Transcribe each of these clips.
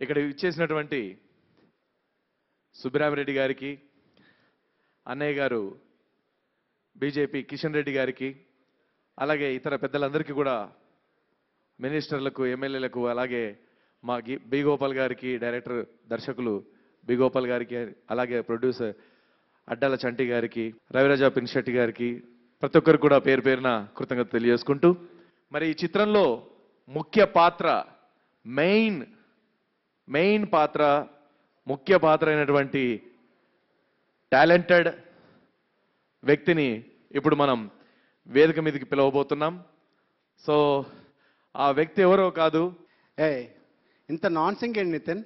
ఇక్కడ ఇచ్చేసినటువంటి సుబ్బిరామిరెడ్డి గారికి, అన్నయ్య గారు బీజేపీ కిషన్ రెడ్డి గారికి, అలాగే ఇతర పెద్దలందరికీ కూడా, మినిస్టర్లకు, ఎమ్మెల్యేలకు, అలాగే మా బి గోపాల్ గారికి, డైరెక్టర్ దర్శకులు బి గోపాల్ గారికి, అలాగే ప్రొడ్యూసర్ అడ్డాల చంటి గారికి, రవిరాజా పిన్శెట్టి గారికి, ప్రతి ఒక్కరికి కూడా పేరు పేరున కృతజ్ఞత తెలియజేసుకుంటూ, మరి ఈ చిత్రంలో ముఖ్య పాత్ర, మెయిన్ పాత్ర, ముఖ్య పాత్ర అయినటువంటి టాలెంటెడ్ వ్యక్తిని ఇప్పుడు మనం వేదిక మీదకి పిలవబోతున్నాం. సో ఆ వ్యక్తి ఎవరో కాదు. ఇంత నాన్ సింగ్ ఏంటి నితిన్?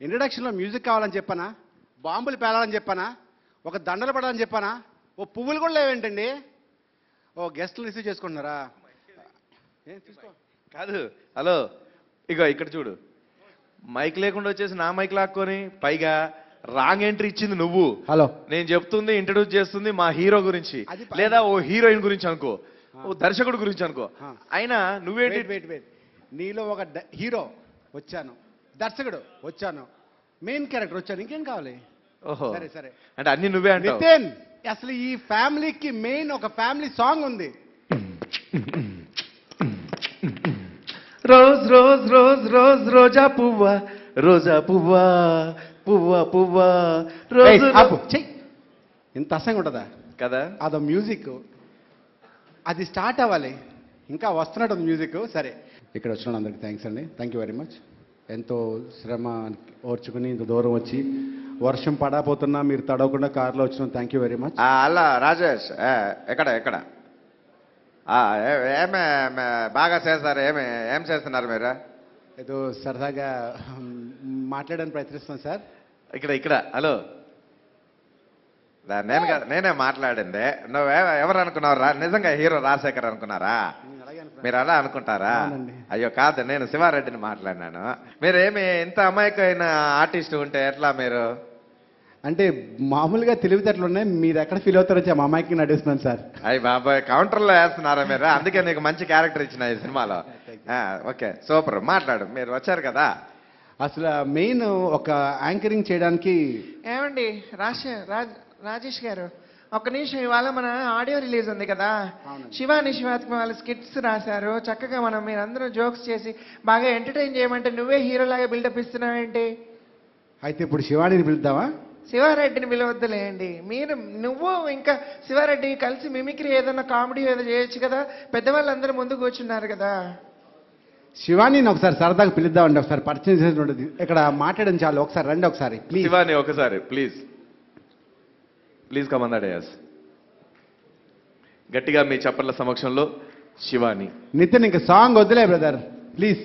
ఇంట్రడక్షన్లో మ్యూజిక్ కావాలని చెప్పానా? బాంబులు పేలాలని చెప్పానా? ఒక దండలు పడాలని చెప్పానా? ఓ పువ్వులు కూడా లేవేంటండి? ఓ గెస్ట్లు రిసీవ్ చేసుకుంటున్నారా? తీసుకో. కాదు, హలో, ఇగో ఇక్కడ చూడు, మైక్ లేకుండా వచ్చేసి నా మైక్ లాక్కొని పైగా రాంగ్ ఎంట్రీ ఇచ్చింది నువ్వు. హలో, నేను చెప్తుంది, ఇంట్రడ్యూస్ చేస్తుంది మా హీరో గురించి, లేదా ఓ హీరోయిన్ గురించి అనుకో, ఓ దర్శకుడు గురించి అనుకో. అయినా నువ్వేంటి? వెయిట్, నీలో ఒక హీరో వచ్చాను, దర్శకుడు వచ్చాను, మెయిన్ క్యారెక్టర్ వచ్చాను, ఇంకేం కావాలి? ఓహో, సరే అంటే అన్ని నువ్వే అంటావు. నితిన్, అసలు ఈ ఫ్యామిలీకి మెయిన్ ఒక ఫ్యామిలీ సాంగ్ ఉంది. రోజ్ రోజ్ రోజ్ రోజ్ రోజా పువ్వా, రోజా పువ్వా, పువ్వా పువ్వా, రోజు. ఇంత అసంగా ఉంటుందా కదా? అదో మ్యూజిక్, అది స్టార్ట్ అవ్వాలి, ఇంకా వస్తున్నట్టు మ్యూజిక్. సరే, ఇక్కడ వచ్చిన అందరికి థ్యాంక్స్ అండి, థ్యాంక్ యూ వెరీ మచ్. ఎంతో శ్రమ ఓర్చుకుని ఇంత దూరం వచ్చి, వర్షం పడకపోతున్నా మీరు తడవకుండా కార్లో వచ్చిన థ్యాంక్ యూ వెరీ మచ్. అలా రాజేష్, ఎక్కడ ఏమే బాగా చేస్తారు? ఏం చేస్తున్నారు మీరు? ఏదో సరదాగా మాట్లాడడానికి ప్రయత్నిస్తున్నాం సార్. ఇక్కడ హలో, నేనే మాట్లాడింది. నువ్వు ఎవరు అనుకున్నావు? నిజంగా హీరో రాజశేఖర్ అనుకున్నారా? మీరు అలా అనుకుంటారా? అయ్యో కాదు, నేను శివారెడ్డిని మాట్లాడినాను. మీరు ఇంత అమాయకమైన ఆర్టిస్ట్ ఉంటే ఎట్లా మీరు? అంటే మామూలుగా తెలివితేటలు ఉన్నాయి, మీరు ఎక్కడ ఫీల్ అవుతారో మా అమ్మాయికి నడుస్తున్నాను సార్. అయ్యి బాబాయ్, కౌంటర్లో వేస్తున్నారా మీరు? అందుకే నీకు మంచి క్యారెక్టర్ ఇచ్చిన ఈ సినిమాలో. ఓకే, సూపర్, మాట్లాడు. మీరు వచ్చారు కదా. అసలు మెయిన్ ఒక యాంకరింగ్ చేయడానికి. ఏమండి రాజేష్ గారు, ఒక్క నిమిషం. ఇవాళ మన ఆడియో రిలీజ్ ఉంది కదా, శివాని శివాత్మ వాళ్ళ స్కిట్స్ రాశారు చక్కగా. మీరందరూ జోక్స్ చేసి బాగా ఎంటర్టైన్ చేయమంటే నువ్వే హీరోలాగా బిల్డప్ ఇస్తున్నావేంటి? అయితే ఇప్పుడు శివానిని పిలుద్దామా? శివారెడ్డిని పిలవద్దులేండి. నువ్వు ఇంకా శివారెడ్డి కలిసి మిమిక్రీ ఏదైనా కామెడీ ఏదో చేయొచ్చు కదా, పెద్దవాళ్ళందరూ ముందు కూర్చున్నారు కదా. శివాని ఒకసారి సరదాగా పిలుద్దామండి, ఒకసారి పరిచయం చేసి ఇక్కడ మాట్లాడడం చాలు. ఒకసారి రండి, ఒకసారి ప్లీజ్. శివాని ఒకసారి please come on the dais. గట్టిగా మీ చప్పట్ల సమక్షంలో శివాని. నితిన్, ఇంకా సాంగ్ వద్దులే బ్రదర్ ప్లీజ్.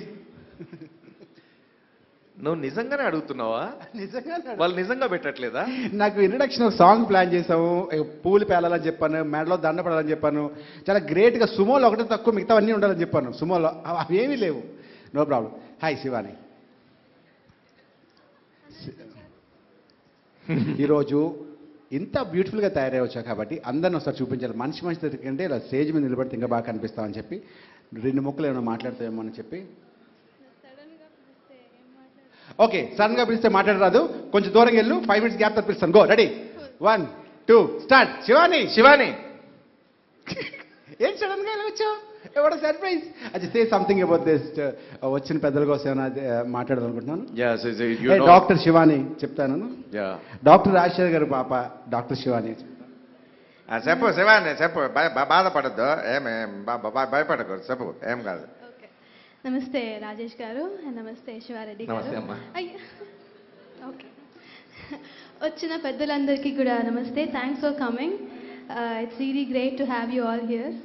నువ్వు నిజంగానే అడుగుతున్నావా? వాళ్ళు నిజంగా పెట్టట్లేదా? నాకు ఇంట్రడక్షన్ ఒక సాంగ్ ప్లాన్ చేసాము, పూలు పేలాలని చెప్పాను, మెడలో దండ పడాలని చెప్పాను, చాలా గ్రేట్గా సుమోలో ఒకటే తక్కువ, మిగతా అన్నీ ఉండాలని చెప్పాను. సుమోలో అవేమీ లేవు. No problem. హాయ్ శివాని. ఈరోజు ఇంత బ్యూటిఫుల్గా తయారయ్యవచ్చా కాబట్టి అందరిని ఒకసారి చూపించాలి. మనిషి దగ్గరికంటే ఇలా స్టేజ్ మీద నిలబడితే ఇంకా బాగా కనిపిస్తామని చెప్పి 2 ముక్కలు ఏమైనా మాట్లాడతామేమో అని చెప్పి. ఓకే, సడన్గా పిలిస్తే మాట్లాడరాదు, కొంచెం దూరంగా వెళ్ళు, 5 minutes గ్యాప్ తప్పిస్తాను. Go, ready, 1 2 start. శివాని ఏం సడన్గా ఎలా వచ్చావు? ఎవడ సర్ప్రైజ్? అది సే సంథింగ్ అబౌట్ దిస్. వచ్చిన పెద్దల కోసం ఏమైనా మాట్లాడాలనుకుంటున్నాను. డాక్టర్ శివాని చెప్తాను. డాక్టర్ రాజశేఖర్ గారు పాప డాక్టర్ శివాని. చెప్పు శివాని, చెప్పు, బాధపడద్దు, భయపడకూడదు, చెప్పు, ఏం కాదు. నమస్తే రాజేష్ గారు, నమస్తే శివారెడ్డి గారు. ఓకే, వచ్చిన పెద్దలందరికీ కూడా నమస్తే. Thanks for coming. It's really great to have you all here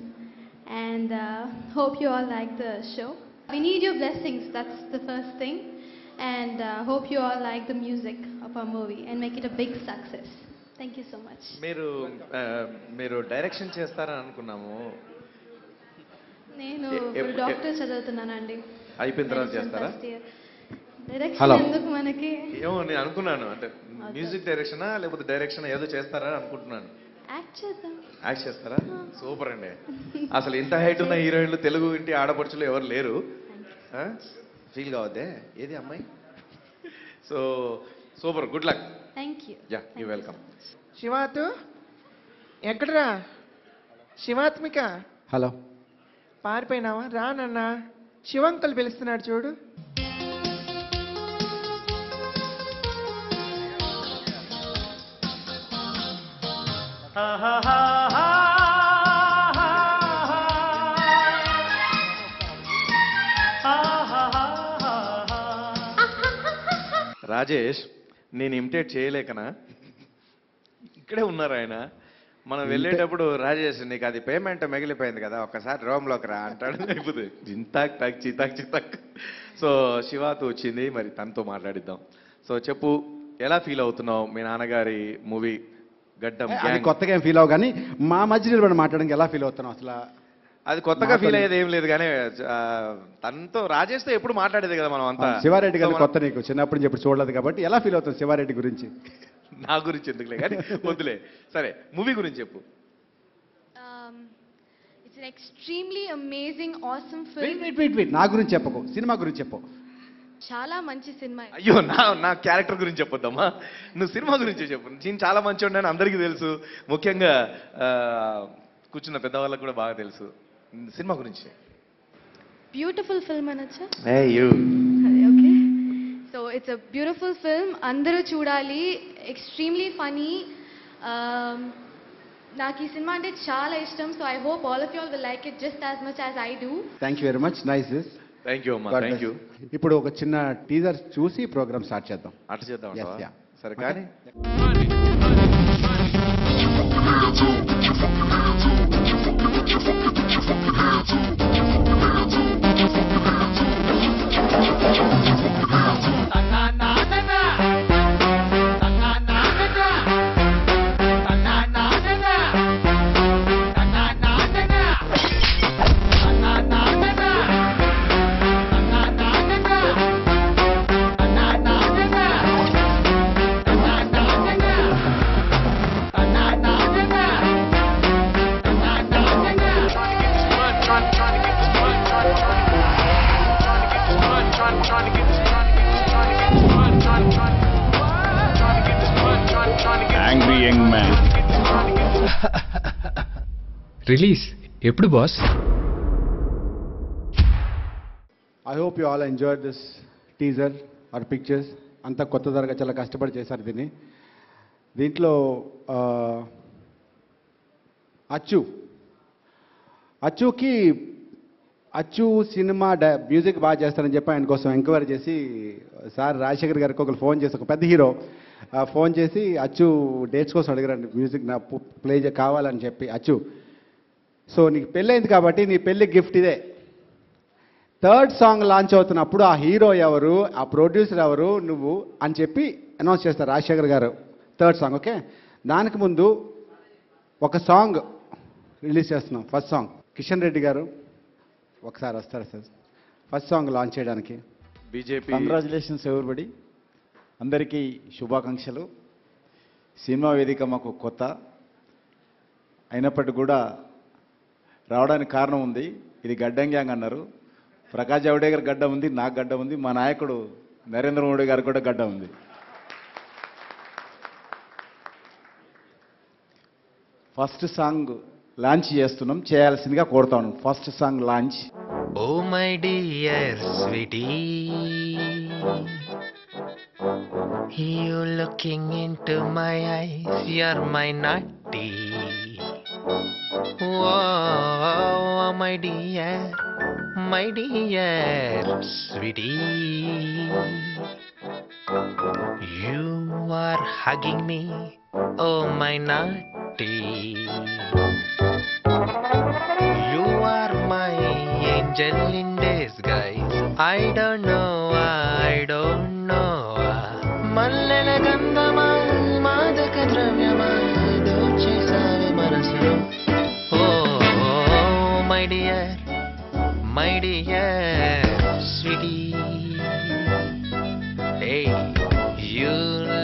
and hope you all like the show. We need your blessings, that's the first thing, and hope you all like the music of our movie and make it a big success. Thank you so much. మీరు direction చేస్తారని అనుకున్నాము. నేను doctor చదువుతున్నానండి. అయిపోయిన తర్వాత చేస్తారా? Direction ఎందుకు మనకి? ఏమో నేను అనుకున్నాను, అంటే మ్యూజిక్ డైరెక్షనా లేకపోతే డైరెక్షన్ ఏదో చేస్తారా అనుకుంటున్నాను. యాక్ట్ చేస్తారా? సూపర్ అండి. అసలు ఇంత హైట్ ఉన్న హీరోయిన్లు తెలుగు ఇంటి ఆడపడుచులు ఎవరు లేరు. ఫీల్ కావద్దే. ఏది అమ్మాయి? So super, good luck. Thank you. Yeah, you welcome. శివాతు ఎక్కడరా? శివాత్మిక హలో. పారిపోయినావా? రా నాన్న, శివంకులు పిలుస్తున్నాడు చూడు. రాజేష్, నేను ఇమిటేట్ చేయలేకనా? ఇక్కడే ఉన్నారు ఆయన. మనం వెళ్ళేటప్పుడు రాజేష్ నీకు అది పేమెంట్ మిగిలిపోయింది కదా, ఒక్కసారి రోమ్లోకి రా అంటాడు. అయిపోతుంది జింతాక్ టాక్ చితాక్ చితాక్. సో శివాతో వచ్చింది, మరి తనతో మాట్లాడిద్దాం. సో చెప్పు, ఎలా ఫీల్ అవుతున్నావు మీ నాన్నగారి మూవీ గడ్డం అది గ్యాంగ్? కొత్తగా ఏం ఫీల్ అవ్వ, కానీ మా మధ్య నిలబడి మాట్లాడడానికి ఎలా ఫీల్ అవుతున్నావు అసలు? అది కొత్తగా ఫీల్ అయ్యేది ఏం లేదు, కానీ తనతో రాజేష్తో ఎప్పుడు మాట్లాడేది కదా మనం అంతా. శివారెడ్డి గారు కొత్త, నీకు చిన్నప్పటి నుంచి ఎప్పుడు చూడలేదు కాబట్టి ఎలా ఫీల్ అవుతుంది శివారెడ్డి గురించి? నా గురించి ఎందుకులే కానీ వద్దులే. సరే, మూవీ గురించి చెప్పు. It's an extremely amazing, awesome film. Wait, నా గురించి చెప్పకు, సినిమా గురించి చెప్పు. చాలా మంచి సినిమా. అయ్యో, నా క్యారెక్టర్ గురించి చెప్పొద్దమ్మా, నువ్వు సినిమా గురించి చెప్పు. నేను చాలా మంచి ఉన్నాను, అందరికీ తెలుసు, ముఖ్యంగా కూర్చున్న పెద్దవాళ్ళకి కూడా బాగా తెలుసు. సినిమా గురించి. బ్యూటిఫుల్ ఫిల్మ్ అనొచ్చా? అదే, okay. So it's a beautiful film, అందరూ చూడాలి. Extremely funny. నాకు ఈ సినిమా అంటే చాలా ఇష్టం. So I hope all of you all will like it just as much as I do. Thank you very much, nice. Thank you అమ్మా, thank you. ఇప్పుడు ఒక చిన్న టీజర్ చూసి ప్రోగ్రామ్ స్టార్ట్ చేద్దాం. అట్లా చేద్దాం. Yes, yeah. సరే, Okay. కానీ Angry young man. రిలీజ్ ఎప్పుడు boss? I hope you all enjoy this teaser or pictures. అంతా కొత్త ధరగా చాలా కష్టపడి చేశారు దీన్ని. దీంట్లో అచ్చు సినిమా మ్యూజిక్ బాగా చేస్తారని చెప్పి ఆయన కోసం ఎంక్వైరీ చేసి సార్ రాజశేఖర్ గారికి ఒకరు ఫోన్ చేసి, ఒక పెద్ద హీరో ఫోన్ చేసి అచ్చు డేట్స్ కోసం అడిగారండి, మ్యూజిక్ నా ప్లే కావాలని చెప్పి. అచ్చు, సో నీకు పెళ్ళైంది కాబట్టి నీ పెళ్ళి గిఫ్ట్ ఇదే. థర్డ్ సాంగ్ లాంచ్ అవుతున్నప్పుడు ఆ హీరో ఎవరు, ఆ ప్రొడ్యూసర్ ఎవరు, నువ్వు అని చెప్పి అనౌన్స్ చేస్తారు రాజశేఖర్ గారు. Third song, okay. దానికి ముందు ఒక సాంగ్ రిలీజ్ చేస్తున్నాం. ఫస్ట్ సాంగ్ కిషన్ రెడ్డి గారు ఒకసారి వస్తారు సార్ ఫస్ట్ సాంగ్ లాంచ్ చేయడానికి. బీజేపీ. కంగ్రాచులేషన్స్ ఎవరిబడి, అందరికీ శుభాకాంక్షలు. సినిమా వేదిక మాకు కొత్త అయినప్పటికీ కూడా రావడానికి కారణం ఉంది. ఇది గడ్డం గ్యాంగ్ అన్నారు. ప్రకాష్ జవడేకర్ గడ్డ ఉంది, నాకు గడ్డ ఉంది, మా నాయకుడు నరేంద్ర మోడీ గారికి కూడా గడ్డ ఉంది. ఫస్ట్ సాంగ్ లాంచ్ చేస్తున్నాం, చేయాల్సిందిగా కోరుతాను. First song launch. Oh my dear sweetie, you looking into my eyes, you're my naughty. Oh, my dear sweetie, you are hugging me, oh my naughty. You are my angel in disguise. I don't know. మల్లెల గంధమా, మాదక ద్రవ్యమా, దోచేసావే మనసులో. Oh my dear sweetie, hey, you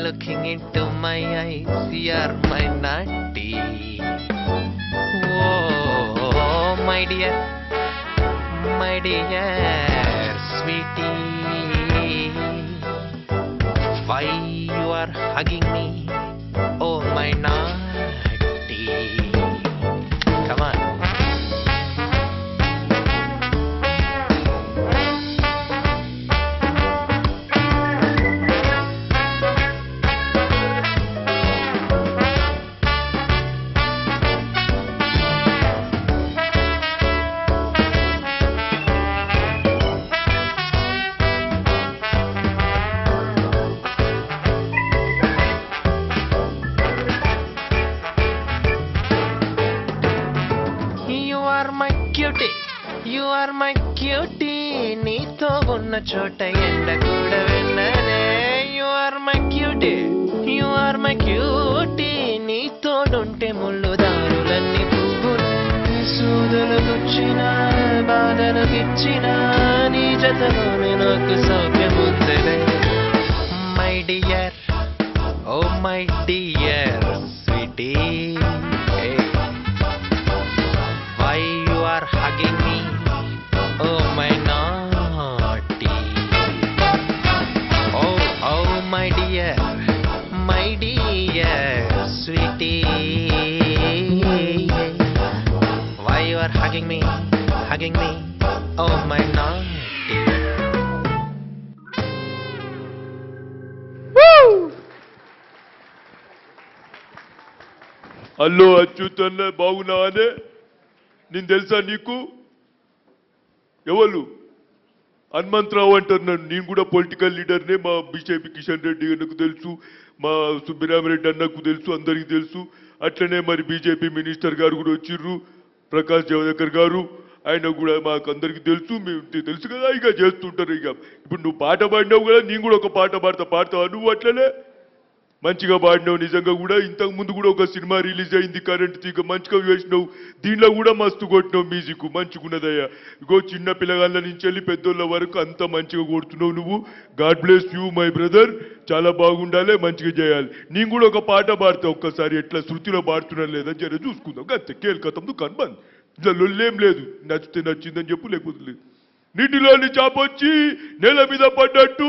looking into my eyes, you're my naughty. Oh my dear sweetie, are hugging me. Oh my naughty. Come on. You are my cutie, నీతో ఉన్న చోట ఎండ కూడా వెన్ననే. You are my cutie, you are my cutie, నీతోడుంటే ముళ్ళు దారులన్నీ పువ్వులే. సూదులు గుచ్చిన బాధలు గిచ్చిన నీ జతలోనే నాకు సౌఖ్యముందిలే. My dear, oh my dear sweetie, hey. Why you are hugging me? Oh my naughty. Oh my dear sweetie. Why you are hugging me? Oh my naughty. Hello అచ్యుతన్న, బాగున్నావానే? నేను తెలుసా నీకు? ఎవరు? హనుమంతరావు అంటారు నన్ను. నేను కూడా పొలిటికల్ లీడర్నే. మా బీజేపీ కిషన్ రెడ్డి అన్నకు తెలుసు, మా సుబ్బిరామరెడ్డి అన్నకు తెలుసు, అందరికీ తెలుసు. అట్లనే మరి బీజేపీ మినిస్టర్ గారు కూడా వచ్చిర్రు, ప్రకాష్ జవదేకర్ గారు. ఆయన కూడా మాకు అందరికీ తెలుసు. మేము తెలుసు కదా, ఇక చేస్తుంటారు. ఇక ఇప్పుడు నువ్వు పాట పాడినావు కదా, నేను కూడా ఒక పాట పాడతావా నువ్వు? అట్లనే మంచిగా పాడినావు నిజంగా కూడా. ఇంతకు ముందు కూడా ఒక సినిమా రిలీజ్ అయింది కరెంట్ తీగ, మంచిగా వేసినావు. దీనిలో కూడా మస్తు కొట్టినావు, మ్యూజిక్ మంచిగున్నదయ్యా. ఇగో చిన్న పిల్లగాళ్ళ నుంచి వెళ్ళి పెద్దోళ్ళ వరకు అంత మంచిగా కొడుతున్నావు నువ్వు. God bless you my brother. చాలా బాగుండాలి, మంచిగా చేయాలి. నేను కూడా ఒక పాట పాడతా ఒక్కసారి, ఎట్లా శృతిలో పాడుతున్నా లేదా జర చూసుకుందాం. అంతే, కేల్కతందు కనబంద్. ఇలా లొల్లేం లేదు. నచ్చితే నచ్చిందని చెప్పు, లేకపోతే లేదు. నీటిలోని చాపొచ్చి నేల మీద పడ్డట్టు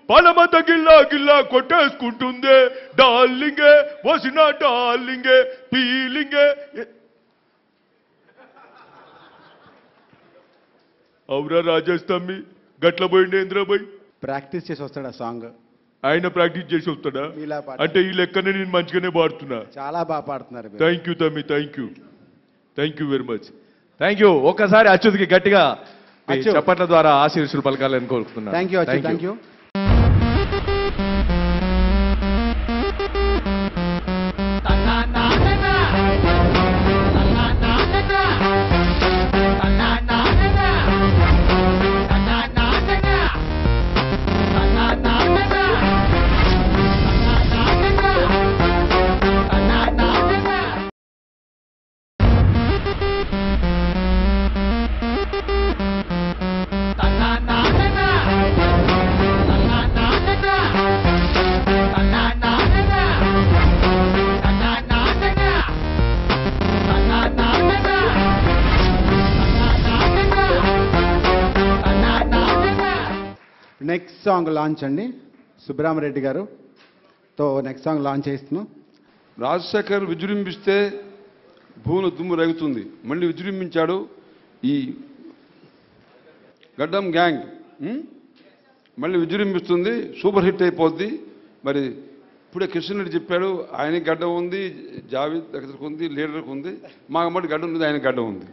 పాలమంత గిల్లా గిల్లా కొట్టేసుకుంటుందే. డార్లింగే వసిన డార్లింగే పీలింగే. అవురా రాజేస్తమ్మి, గట్ల పోయిండేంద్రబాయ్. ప్రాక్టీస్ చేసి వస్తాడు ఆ సాంగ్. ఆయన ప్రాక్టీస్ చేసి వస్తాడా? అంటే ఈ లెక్కనే నేను మంచిగానే పాడుతున్నా. చాలా బాగా పాడుతున్నారు. థ్యాంక్ యూ తమ్మి, thank you very much. Thank you. ఒక్కసారి అచ్యుత్కి గట్టిగా చప్పట్ల ద్వారా ఆశీర్షులు పలకాలని కోరుకుంటున్నాను. Thank you. Thank you. Next song launch అండి, సుబ్బరామరెడ్డి గారుతో నెక్స్ట్ సాంగ్ లాంచ్ చేస్తున్నాం. రాజశేఖర్ విజృంభిస్తే భూముల దుమ్ము రేగుతుంది. మళ్ళీ విజృంభించాడు ఈ గడ్డం గ్యాంగ్. మళ్ళీ విజృంభిస్తుంది, సూపర్ హిట్ అయిపోద్ది. మరి ఇప్పుడే కిషన్ రెడ్డి చెప్పాడు, ఆయనకి గడ్డం ఉంది, జావేద్ అఖ్తర్కి ఉంది, లీడర్కి ఉంది. మాకు మట్టి గడ్డం ఉంది, ఆయన గడ్డం ఉంది.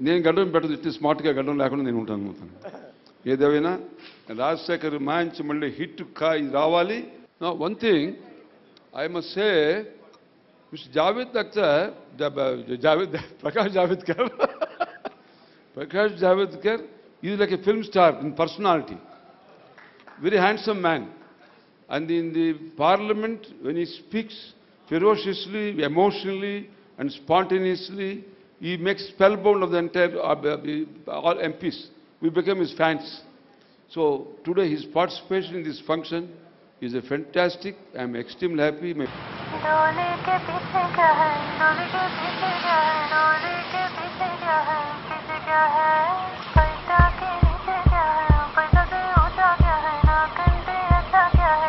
నేను గడ్డం పెట్టదు, స్మార్ట్గా గడ్డం లేకుండా నేను ఉంటాను. ఏదేమైనా రాజశేఖర్ మంచి మళ్ళీ హిట్ రావాలి. One thing I must say, mister Javed Akhtar, Prakash Javadkar is like a film star in personality, very handsome man, and in the parliament when he speaks ferociously, emotionally and spontaneously, he makes spellbound of the entire all MPs. We became his fans. So today his participation in this function is a fantastic. I am extremely happy. डोले के पीछे क्या है, डोले के पीछे क्या है, डोले के पीछे क्या है, पीछे क्या है, पैसा के नीचे क्या है, पैसा से ऊंचा क्या है, ना कंटे अच्छा क्या है,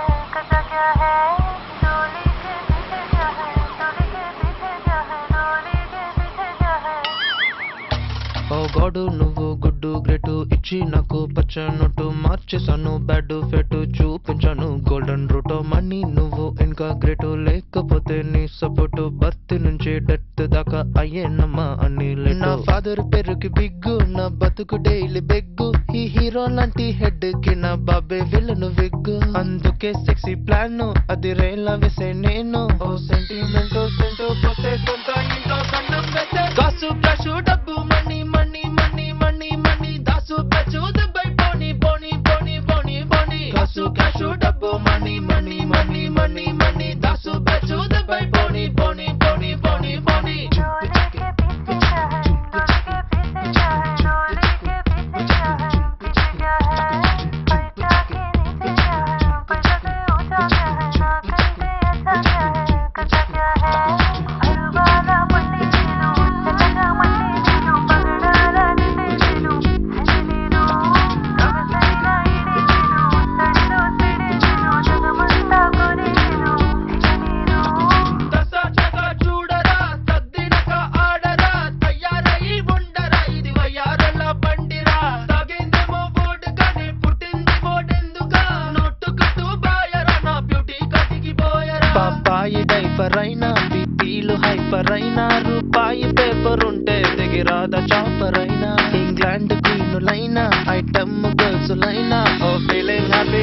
గాడు నువ్వు గుడ్డు గ్రేటు ఇచ్చి నాకు పచ్చనొట్టు మార్చేసాను బ్యాడ్ ఫెట్ చూపించాను గోల్డెన్ రూట్ మనీ నువ్వు ఇంకా గ్రేటు లేకపోతే నీ సపోర్టు బర్త్ నుంచి డెత్ దాకా అయ్యేనమ్మా అని నా ఫాదర్ పేరుకి బిగ్గు నా బతుకు డైలీ బెగ్గు ఈ హీరో లాంటి హెడ్ కి నా బాబే విలను విగ్గు అందుకే సెక్సీ ప్లాన్ అది రేలా వేసే నేను ఓ సెంటిమెంట్ సెంటో పోతే సొంత ఇంట్లో సన్నం వేసే కాసు కాసు డబ్బు money money money money money దాసు కాసు దుబాయ్ పోనీ పోనీ పోనీ పోనీ పోనీ కాసు కాసు డబ్బు money money money money money దాసు కాసు దుబాయ్ పోనీ పోనీ పోనీ పోనీ పోనీ రూపాయి పేపర్ ఉంటే దిగిరాదా చాపర్ అయినా ఇంగ్లాండ్ క్వీనులైనా ఐటమ్ గర్ల్స్ లైనా ఓ ఫీలింగ్ హ్యాపీ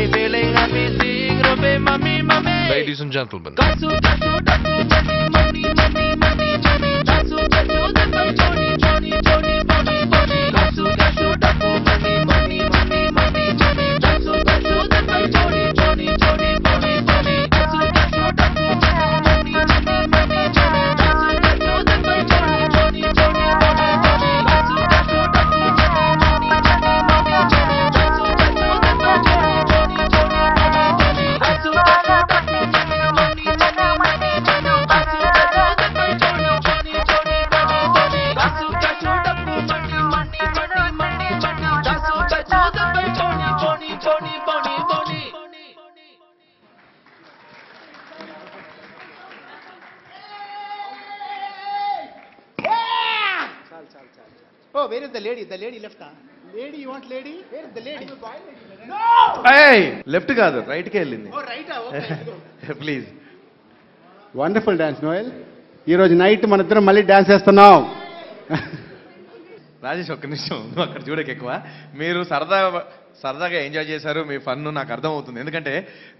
సీయింగ్ రబే mummy mummy Ladies and gentlemen, కాసు కాసు డబ్బు మనీ మనీ మనీ మనీ కాసు కాసు డబ్బు జోని జోని జోని మనీ మనీ కాసు కాసు డబ్బు money money money money money కాసు కాసు డబ్బు జోని జోని జోని మనీ మనీ కాసు కాసు డబ్బు మనీ మనీ మనీ మనీ కాసు కాసు డబ్బు జోని జోని జోని మనీ మనీ కాసు కాసు డబ్బు మనీ మనీ మనీ మనీ కాసు కాసు డబ్బు జోని జోని జోని మనీ మనీ కాసు కాసు Oh, where is the lady? The lady left. Lady, you want lady? Where is the lady? Left కాదు రైట్కే వెళ్ళింది Oh, right. Okay. Please. Wonderful dance Noel. ఈరోజు నైట్ మన ఇద్దరం మళ్ళీ డాన్స్ చేస్తున్నాం. రాజేష్ ఒక్క నిమిషం, నువ్వు అక్కడ చూడక ఎక్కువ. మీరు సరదాగా ఎంజాయ్ చేశారు, మీ ఫన్ నాకు అర్థమవుతుంది. ఎందుకంటే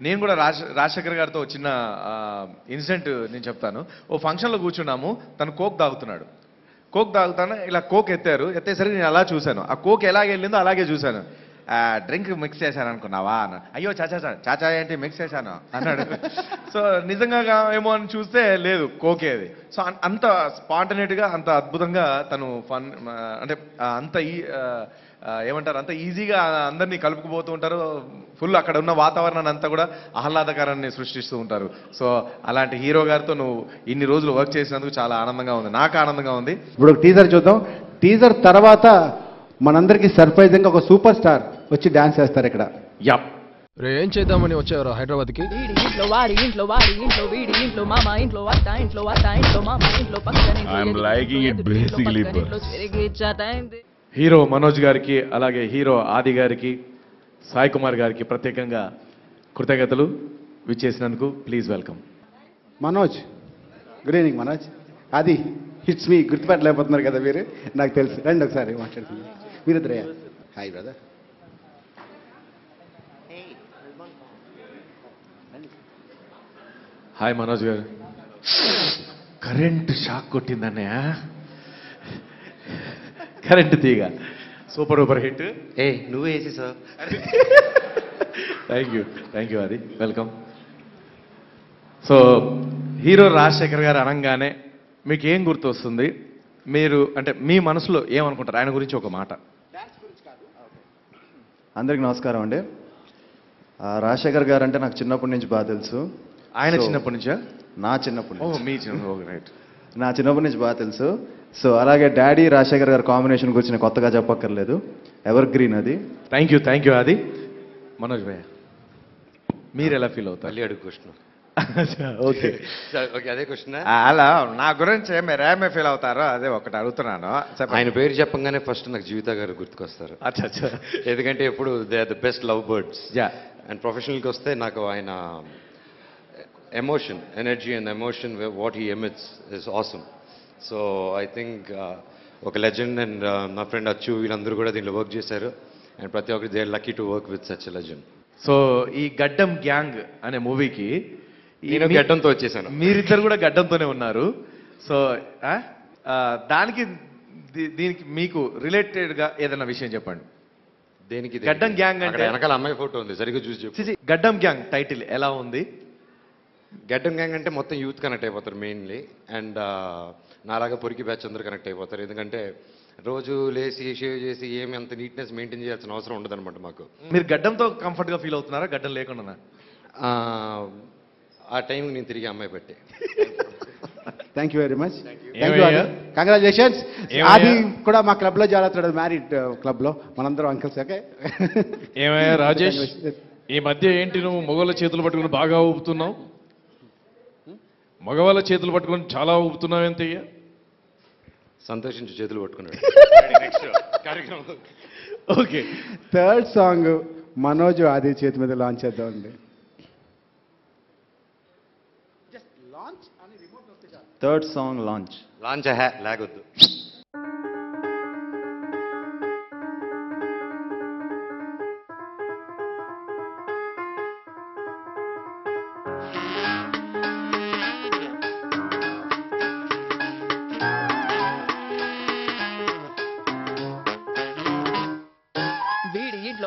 నేను కూడా రాజశేఖర్ గారితో చిన్న ఇన్సిడెంట్ నేను చెప్తాను. ఓ ఫంక్షన్లో కూర్చున్నాము, తను కోక్ తాగుతున్నాడు. కోక్ తాగుతాను, ఇలా కోక్ ఎత్తేసరికి నేను అలా చూశాను. ఆ కోక్ ఎలాగ వెళ్ళిందో అలాగే చూశాను. డ్రింక్ మిక్స్ చేశాను అనుకున్నావా అన్న. అయ్యో చాచా ఏంటి మిక్స్ చేశాను అన్నాడు. సో నిజంగా ఏమో అని చూస్తే లేదు, కోకే అది. సో అంత స్పాంటనేట్గా అంత అద్భుతంగా తను ఫన్ అంటే అంత ఏమంటారు అంత ఈజీగా అందరినీ కలుపుకుపోతూ ఉంటారు. ఫుల్ అక్కడ ఉన్న వాతావరణాన్ని అంతా కూడా ఆహ్లాదకరాన్ని సృష్టిస్తూ ఉంటారు. సో అలాంటి హీరో గారితో నువ్వు ఇన్ని రోజులు వర్క్ చేసినందుకు చాలా ఆనందంగా ఉంది, నాకు ఆనందంగా ఉంది. ఇప్పుడు ఒక టీజర్ చూద్దాం. టీజర్ తర్వాత మనందరికీ సర్ప్రైజింగ్ ఒక సూపర్ స్టార్ వచ్చి డాన్స్ చేస్తారు ఇక్కడ. యప్. ఏం చేద్దామని వచ్చారు హైదరాబాద్కి? ఇంట్లో వాడి ఇంట్లో వీడి ఇంట్లో మామ ఇంట్లో అత్త ఇంట్లో మామ ఇంట్లో పక్కన హీరో మనోజ్ గారికి అలాగే హీరో ఆది గారికి సాయి కుమార్ గారికి ప్రత్యేకంగా కృతజ్ఞతలు విచ్చేసినందుకు. Please welcome. Manoj, good evening Manoj. అది హిట్స్ మీ గుర్తుపట్టలేకపోతున్నారు కదా మీరు, నాకు తెలుసు. రండి ఒకసారి మాట్లాడుతున్నాను మీరిద్దరే. Hi brother. హాయ్ మనోజ్ గారు. కరెంట్ షాక్ కొట్టిందన్నయ్య, కరెంట్ తీగ. Super duper hit. నువ్వే వేసి సార్. థ్యాంక్ యూ అది. వెల్కమ్. సో హీరో రాజశేఖర్ గారు అనగానే మీకు ఏం గుర్తు వస్తుంది? మీరు అంటే మీ మనసులో ఏమనుకుంటారు ఆయన గురించి ఒక మాట? అందరికి నమస్కారం అండి. రాజశేఖర్ గారు అంటే నాకు చిన్నప్పటి నుంచి బాగా తెలుసు. ఆయన చిన్నప్పటి నుంచా? నా చిన్నప్పటి నుంచి. మీ రైట్. నా చిన్నప్పటి నుంచి బాగా తెలుసు. సో అలాగే డాడీ రాజశేఖర్ గారు కాంబినేషన్ గురించి నేను కొత్తగా చెప్పక్కర్లేదు, ఎవర్ గ్రీన్ అది. థ్యాంక్ యూ అది. మనోజ్ భయ్య మీరు ఎలా ఫీల్ అవుతారు? మళ్ళీ అడుగు కృష్ణ. ఓకే ఓకే అదే క్వశ్చన్ అలా నా గురించి మీరు ఏమే ఫీల్ అవుతారో అదే ఒకటి అడుగుతున్నాను. ఆయన పేరు చెప్పగానే ఫస్ట్ నాకు జీవిత గారు గుర్తుకొస్తారు. అచ్చా. ఎందుకంటే ఎప్పుడు they are the best love birds. And ప్రొఫెషనల్కి వస్తే నాకు ఆయన emotion, energy and emotion what he emits is awesome. So I think ఒక లెజెండ్. అండ్ నా ఫ్రెండ్ అచ్చు వీళ్ళందరూ కూడా దీనిలో వర్క్ చేశారు. అండ్ ప్రతి ఒక్కరు they are lucky to work with such legend. So ఈ గడ్డం గ్యాంగ్ అనే మూవీకి నేను గడ్డంతో వచ్చేసాను, మీరిద్దరు కూడా గడ్డంతోనే ఉన్నారు. సో దానికి దీనికి మీకు రిలేటెడ్గా ఏదైనా విషయం చెప్పండి. దేనికి? గడ్డం గ్యాంగ్ అంటే వెనకాల అమ్మాయి ఫోటో ఉంది, సరిగ్గా చూసి చెప్పు. గడ్డం గ్యాంగ్ టైటిల్ ఎలా ఉంది? గడ్డం గ్యాంగ్ అంటే మొత్తం యూత్ కనెక్ట్ అయిపోతారు మెయిన్లీ. అండ్ నాలాగా పొరికి బ్యాచ్ అందరూ కనెక్ట్ అయిపోతారు. ఎందుకంటే రోజు లేచి షేవ్ చేసి ఏమి అంత నీట్నెస్ మెయింటైన్ చేయాల్సిన అవసరం ఉండదన్నమాట మాకు. మీరు గడ్డంతో కంఫర్ట్గా ఫీల్ అవుతున్నారా, గడ్డం లేకుండా? ఆ టైంకి నేను తిరిగి అమ్మాయి పెట్టి. Thank you very much. Congratulations. అది కూడా మా క్లబ్లో జాగ్రత్త, మ్యారీడ్ క్లబ్లో మనందరం అంకల్స్. ఓకే ఏమయ్యా రాజేష్, ఈ మధ్య ఏంటి నువ్వు మగవాళ్ళ చేతులు పట్టుకుని బాగా ఊపుతున్నావు? మగవాళ్ళ చేతులు పట్టుకుని చాలా ఊపుతున్నావు ఎంతయ్యా? సంతోషించి చేతులు పట్టుకున్నాడు. ఓకే, థర్డ్ సాంగ్ మనోజ్ ఆది చేతి మీద లాంచ్ చేద్దామండి. థర్డ్ సాంగ్ లాంచ్ లాగొద్దు.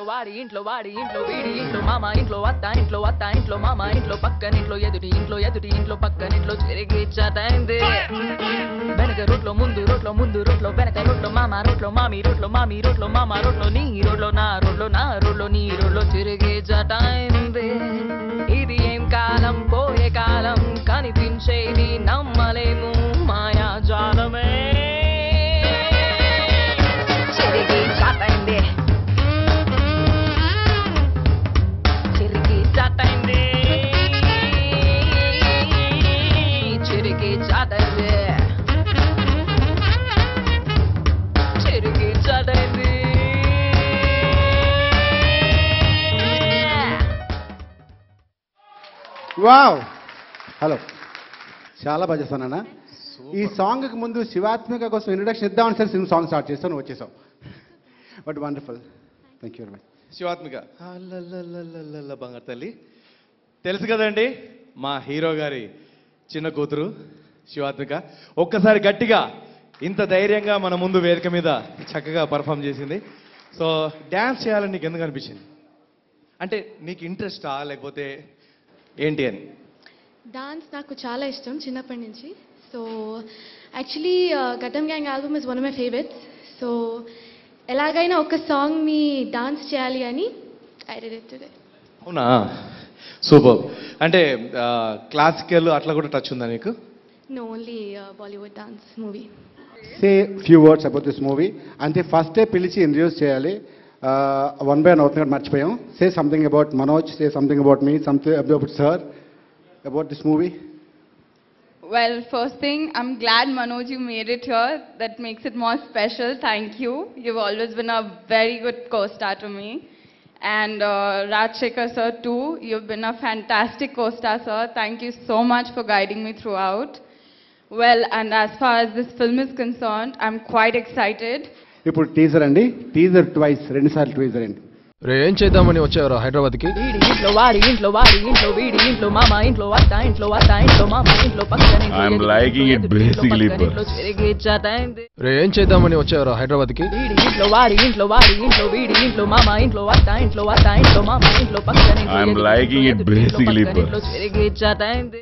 వాడి ఇంట్లో వాడి ఇంట్లో వీడి ఇంట్లో మామ ఇంట్లో అత్త ఇంట్లో అత్త ఇంట్లో మామ ఇంట్లో పక్కనింట్లో ఎదుటి ఇంట్లో పక్కనింట్లో తిరిగి చదైంది. వెనక రోడ్లో ముందు రోడ్లో వెనక రోడ్లో మామ రోడ్లో మామి రోడ్లో మామ రోడ్లో నీ రోడ్లో నా రోడ్లో నీ రోడ్లో తిరిగి చదైంది. ఇది ఏం కాలం, పోయే కాలం, కనిపించేది నమ్మలేము మాయాజాలమే. తిరిగి చదైంది, వావ్. హలో, చాలా బాగా చేస్తానన్నా. ఈ సాంగ్కి ముందు శివాత్మిక కోసం ఇంట్రడక్షన్ ఇద్దామని సరే సినిమా సాంగ్ స్టార్ట్ చేస్తాను, నువ్వు వచ్చేసావు. But wonderful, thank you very much. Shivathmika బంగారు తల్లి, తెలుసు కదండి మా హీరో గారి చిన్న కూతురు శివాత్మిక. ఒక్కసారి గట్టిగా ఇంత ధైర్యంగా మన ముందు వేదిక మీద చక్కగా పర్ఫామ్ చేసింది. సో డ్యాన్స్ చేయాలని నీకు ఎందుకు అనిపించింది? అంటే నీకు ఇంట్రెస్టా లేకపోతే ఏంటి అని? డాన్స్ నాకు చాలా ఇష్టం చిన్నప్పటి నుంచి. So actually Gaddam gang album is one of my favourites. So ఎలాగైనా ఒక సాంగ్ని డాన్స్ చేయాలి అని ఐ డిడ్ ఇట్ టుడే. అవునా, సూపర్. అంటే క్లాసికల్ అట్లా కూడా టచ్ ఉందా నీకు? No, only Bollywood dance movie. Say few words about this movie. అంటే ఫస్టే పిలిచి ఇంట్రడ్యూస్ చేయాలి, వన్ బై వన్ అవుతుంది మర్చిపోయాం. Say something about Manoj, say something about me, something about sir, about this movie. Well, first thing, I'm glad Manoj you made it here. That makes it more special. Thank you. You've always been a very good co-star to me. And Rajshekhar sir too. You've been a fantastic co-star, sir. Thank you so much for guiding me throughout. Well, and as far as this film is concerned, I'm quite excited. ఇప్పుడు teaser అండి, teaser twice, 2 సార్లు teaser అండి. రే ఏం చేద్దామని వచ్చావరా హైదరాబాద్కి? వీడి ఇంట్లో వాడి ఇంట్లో వీడి ఇంట్లో మామ ఇంట్లో అత్త ఇంట్లో మామ ఇంట్లో పక్కనింట్లో తిరిగి చదైంది. రే ఏం చేద్దామని వచ్చావరా హైదరాబాద్కి? వీడి ఇంట్లో వాడి ఇంట్లో వీడి ఇంట్లో మామ ఇంట్లో అత్త ఇంట్లో మామ ఇంట్లో పక్కనింట్లో తిరిగి చదైంది.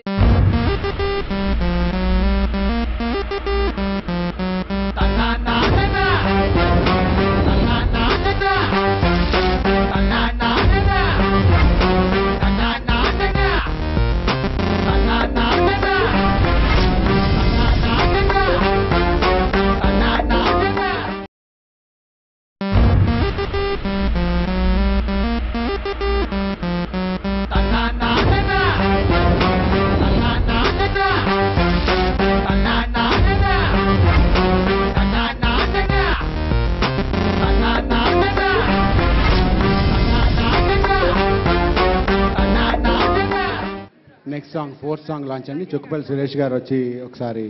ఫోర్త్ సాంగ్ లాంచ్ అండి. చుక్కపల్లి సురేష్ గారు వచ్చి ఒకసారి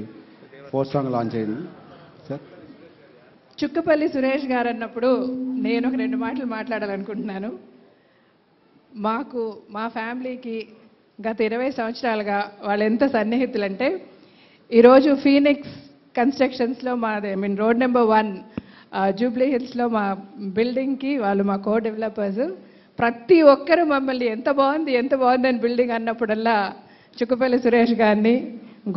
ఫోర్త్ సాంగ్ లాంచ్ అయింది సార్. చుక్కపల్లి సురేష్ గారు అన్నప్పుడు నేను ఒక 2 మాటలు మాట్లాడాలనుకుంటున్నాను. మా ఫ్యామిలీకి గత 20 సంవత్సరాలుగా వాళ్ళు ఎంత సన్నిహితులంటే, ఈరోజు ఫీనిక్స్ కన్స్ట్రక్షన్స్లో రోడ్ నెంబర్ 1 జూబ్లీ హిల్స్లో మా బిల్డింగ్కి వాళ్ళు మా కో డెవలపర్స్. ప్రతి ఒక్కరు మమ్మల్ని ఎంత బాగుంది అని బిల్డింగ్ అన్నప్పుడల్లా చుక్కపల్లి సురేష్ గారిని,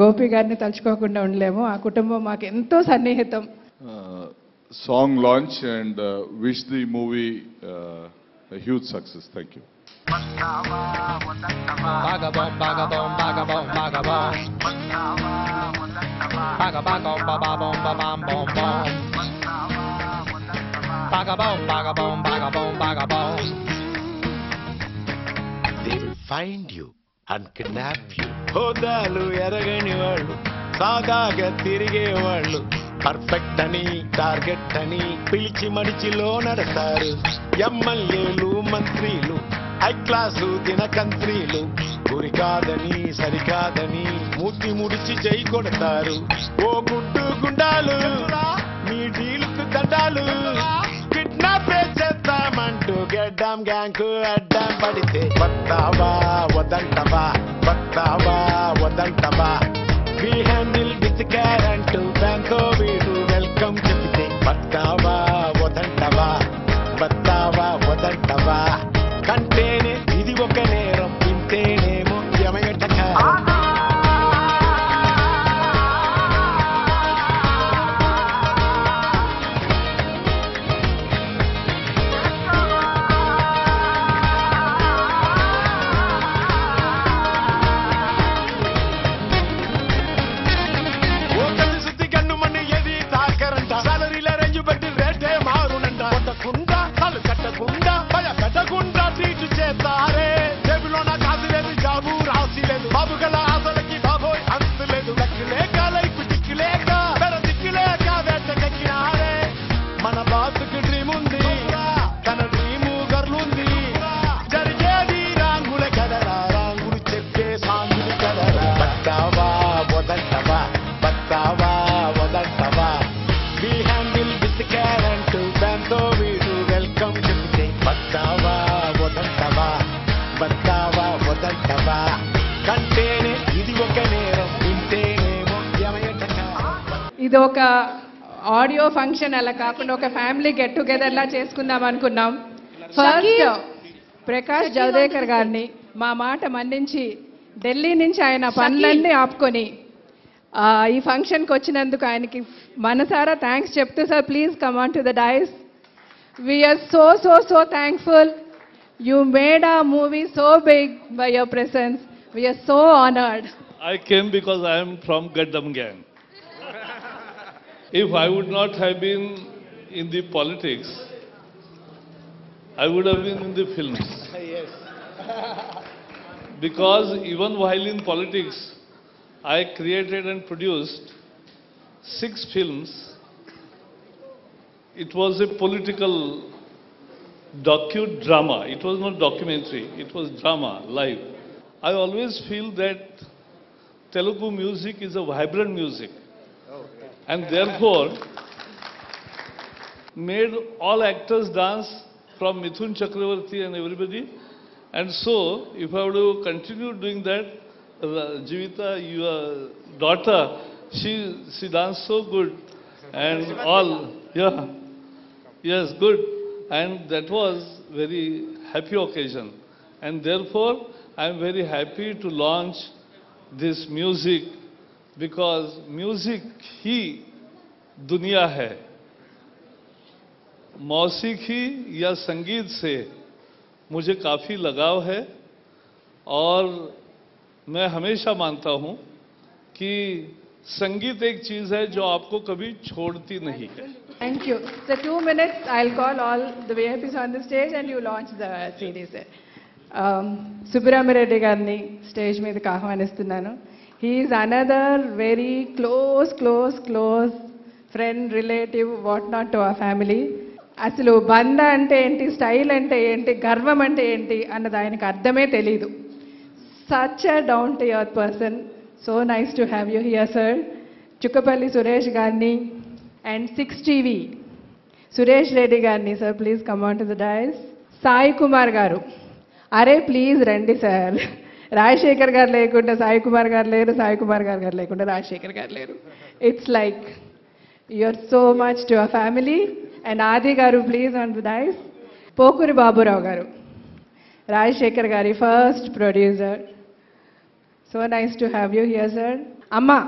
గోపి గారిని తలుచుకోకుండా ఉండలేము. ఆ కుటుంబం మాకు ఎంతో సన్నిహితం. Song launch and wish the movie a huge success. Thank you. Bagabom, bagabom, bagabom, bagabom. Bagabagom, bababom, babam, bom, bom. Bagabom, bagabom, bagabom, bagabom. They will find you and kidnap you. హోదాలు ఎరగని వాళ్ళు, సాదాగా తిరిగే వాళ్ళు, perfect అని target అని పిలిచి మడిచిలో నడతారు. ఎమ్మెల్యేలు మంత్రులు, హై క్లాసు దినకంత్రీలు, గురి కాదని సరికాదని మూతి ముడిచి జై కొడతారు. ఓ గుడ్డు గుండాలు, మీ డీలుకు దండాలు, కిడ్నాప్ చేస్తామంటూ గెడ్డాం గ్యాంగ్ అడ్డం పడితే వస్తావా వదంటవా, వస్తావా వదంటవా, we handle with care అంటూ బ్యాంకో వీడు వెల్కమ్ చెప్తే వస్తావా వదంటవా, వస్తావా వదంటవా, కంటేనే ఇది ఒక నేరం, వింటేనేమో యమయటక. ఇది ఒక ఆడియో ఫంక్షన్ అలా కాకుండా ఒక ఫ్యామిలీ గెట్ టుగెదర్ లా చేసుకుందాం అనుకున్నాం. ఫస్ట్ ప్రకాష్ జవదేకర్ గారిని మా మాట మన్నించి ఢిల్లీ నుంచి ఆయన పనులన్నీ ఆపుకొని ఈ ఫంక్షన్కి వచ్చినందుకు ఆయనకి మనసారా థ్యాంక్స్ చెప్తూ, sir please come on to the dais. We are so so so thankful. You made our movie so big by your presence. We are so honored. I came because I am from Gaddam gang. If I would not have been in the politics, I would have been in the films. Yes. Because even while in politics, I created and produced 6 films. It was a political docudrama. It was not documentary. It was drama, live. I always feel that Telugu music is a vibrant music. And therefore, made all actors dance from Mithun Chakravarti and everybody. And so, if I were to continue doing that, Jivita, your daughter, she danced so good. And all, yeah, yes, good. And that was very happy occasion. And therefore, I am very happy to launch this music, because music ही दुनिया है. मौसीकी या संगीत से मुझे काफ़ी लगाव है और मैं हमेशा मानता हूँ कि संगीत एक चीज़ है जो आपको कभी छोड़ती नहीं है. Thank you. So 2 minutes, I'll call all the VIPs on the stage and you launch the series. Subbarami Reddy గారిని స్టేజ్ మీదకి ఆహ్వానిస్తున్నాను. He is another very close friend, relative, what not to our family. అసలు బంధ అంటే ఏంటి, స్టైల్ అంటే ఏంటి, గర్వం అంటే ఏంటి అన్నది ఆయనకు అర్థమే తెలీదు. such a down-to-earth person. So nice to have you here, sir. Chukkapalli Suresh Garni and 6TV. Suresh Reddy Garni, sir, please come on to the dais. Sai Kumar Garu. Are please randi, sir. Rajshekar garu lekunda Sai Kumar garu leru, Sai Kumar garu lekunda Rajshekar garu leru. It's like you're so much to our family. And Adi garu, please on the dais. Pokuri Babu Rao garu. Rajshekar Gari, first producer. So nice to have you here, sir. Amma,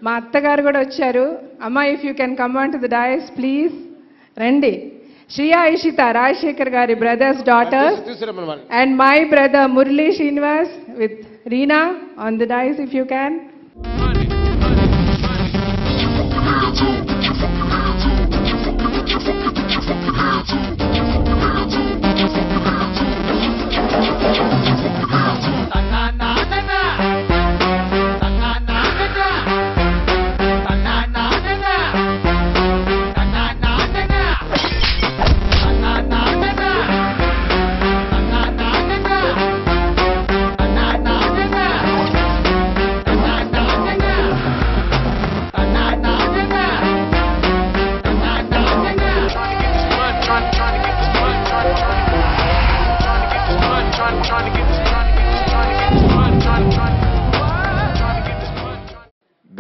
మా అత్తగారు కూడా వచ్చారు. అమ్మ, if you can come on to the dais please. రండి. శ్రియా ఇషిత, రాజశేఖర్ గారి brother's daughter, and my brother Murali Srinivas with Reena on the dais if you can.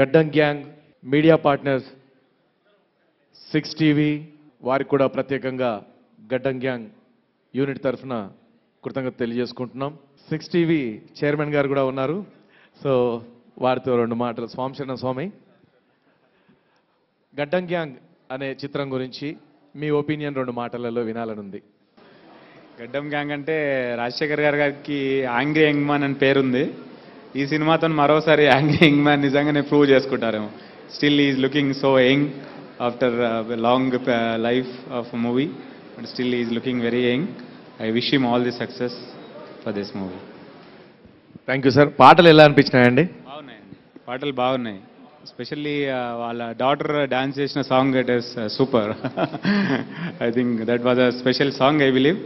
Gaddam gang media partners 6TV వారికి కూడా ప్రత్యేకంగా గడ్డం గ్యాంగ్ యూనిట్ తరఫున కృతజ్ఞత తెలియజేసుకుంటున్నాం. 6TV చైర్మన్ గారు కూడా ఉన్నారు. సో వారితో రెండు మాటలు. స్వామిశరణ స్వామి, గడ్డం గ్యాంగ్ అనే చిత్రం గురించి మీ ఒపీనియన్ రెండు మాటలలో వినాలనుంది. గడ్డం గ్యాంగ్ అంటే రాజశేఖర్ గారికి యాంగ్రీ యంగ్ మ్యాన్ అని పేరుంది. ఈ సినిమాతో మరోసారి యాంగ్రీ యంగ్ మ్యాన్ నిజంగానే ప్రూవ్ చేసుకుంటారేమో. Still is looking so young after long life of movie, but still is looking very young. I wish him all the success for this movie. Thank you sir. పాటలు ఎలా అనిపించినాయండి? బాగున్నాయండి, పాటలు బాగున్నాయి. Especially వాళ్ళ daughter dance చేసిన song, it is super. I think that was a special song, I believe.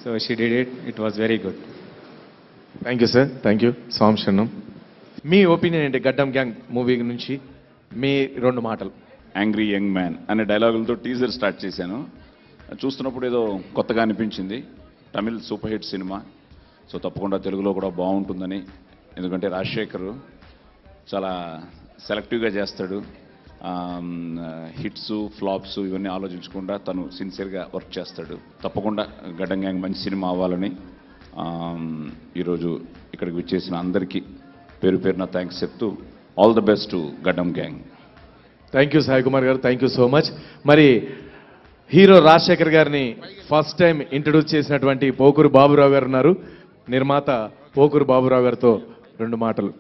So she did it, it was very good. Thank you sir. Thank you. స్వామిశరణం, మీ ఒపీనియన్ ఏంటి గడ్డం గ్యాంగ్ మూవీ నుంచి? మీ రెండు మాటలు. Angry young man అనే డైలాగులతో teaser start చేశాను. చూస్తున్నప్పుడు ఏదో కొత్తగా అనిపించింది. Tamil super hit cinema, so తప్పకుండా తెలుగులో కూడా బాగుంటుందని. ఎందుకంటే రాజశేఖర్ చాలా సెలెక్టివ్గా చేస్తాడు. హిట్స్ ఫ్లాప్స్ ఇవన్నీ ఆలోచించకుండా తను సిన్సియర్గా వర్క్ చేస్తాడు. తప్పకుండా గడ్డం గ్యాంగ్ మంచి సినిమా అవ్వాలని ఈరోజు ఇక్కడికి విచ్చేసిన అందరికీ పేరు పేరున థ్యాంక్స్ చెప్తూ ఆల్ ద బెస్ట్ టు గడ్డం gang. Thank you Sai Kumar గారు, థ్యాంక్ యూ సో మచ్. మరి హీరో రాజశేఖర్ గారిని ఫస్ట్ టైం ఇంట్రడ్యూస్ చేసినటువంటి పోకూరు బాబురావు గారు ఉన్నారు. నిర్మాత పోకూరు బాబురావు గారితో రెండు మాటలు.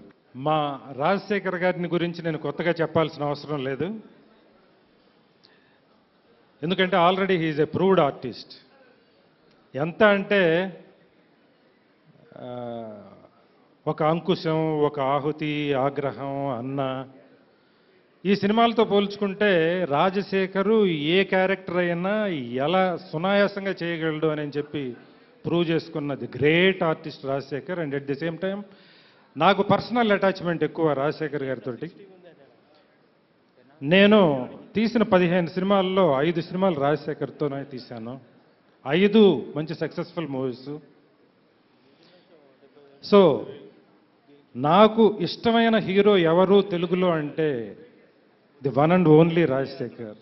మా రాజశేఖర్ గారిని గురించి నేను కొత్తగా చెప్పాల్సిన అవసరం లేదు, ఎందుకంటే ఆల్రెడీ హీఈస్ ఎ ప్రూవ్డ్ ఆర్టిస్ట్. ఎంత అంటే ఒక అంకుశం, ఒక ఆహుతి, ఆగ్రహం, అన్న, ఈ సినిమాలతో పోల్చుకుంటే రాజశేఖరు ఏ క్యారెక్టర్ అయినా ఎలా సునాయాసంగా చేయగలడు అని చెప్పి ప్రూవ్ చేసుకున్నది great artist Rajasekhar. And at the same time నాకు పర్సనల్ అటాచ్మెంట్ ఎక్కువ రాజశేఖర్ గారితో. నేను తీసిన 15 సినిమాల్లో 5 సినిమాలు రాజశేఖర్తోనే తీశాను. 5 మంచి సక్సెస్ఫుల్ మూవీస్. సో నాకు ఇష్టమైన హీరో ఎవరు తెలుగులో అంటే the one and only Rajasekhar.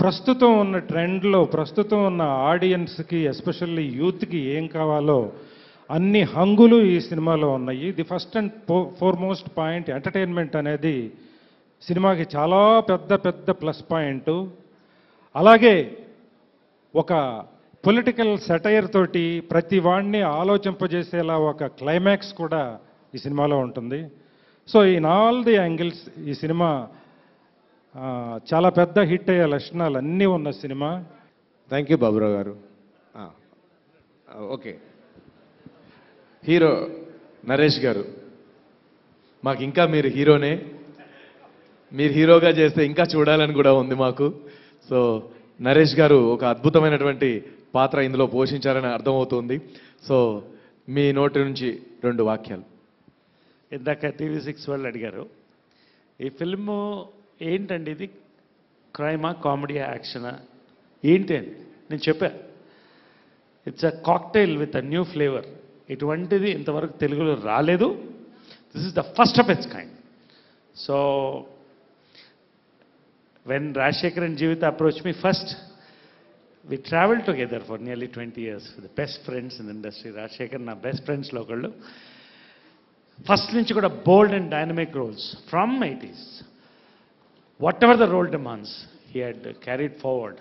ప్రస్తుతం ఉన్న ట్రెండ్లో, ప్రస్తుతం ఉన్న ఆడియన్స్కి, ఎస్పెషల్లీ యూత్కి ఏం కావాలో అన్ని హంగులు ఈ సినిమాలో ఉన్నాయి. The first and foremost point entertainment అనేది సినిమాకి చాలా పెద్ద పెద్ద ప్లస్ పాయింట్. అలాగే ఒక పొలిటికల్ సెటైర్ తోటి ప్రతి వాడిని ఆలోచింపజేసేలా ఒక క్లైమాక్స్ కూడా ఈ సినిమాలో ఉంటుంది. So in all the angles ఈ సినిమా చాలా పెద్ద హిట్ అయ్యే లక్షణాలు అన్నీ ఉన్న సినిమా. థ్యాంక్ యూ బాబురావు గారు. ఓకే, హీరో నరేష్ గారు, మాకు ఇంకా మీరు హీరోనే, మీరు హీరోగా చేస్తే ఇంకా చూడాలని కూడా ఉంది మాకు. సో నరేష్ గారు ఒక అద్భుతమైనటువంటి పాత్ర ఇందులో పోషించారని అర్థమవుతుంది. సో మీ నోటి నుంచి 2 వాక్యాలు. ఇందాక TV6 వాళ్ళు అడిగారు, ఈ ఫిల్ము ఏంటండి, ఇది క్రైమా, కామెడీయా, యాక్షనా ఏంటి అని నేను చెప్పా. It's a cocktail with a new flavour. ఇటువంటిది ఇంతవరకు తెలుగులో రాలేదు. This is the first of it's kind. So when Rajshekhar and Jeevitha approached me first, we traveled together for nearly 20 years, the best friends in the industry. Rajshekhar na best friends lo okallu. First nunchi kuda bold and dynamic roles from 80s. Whatever the role demands, he had carried forward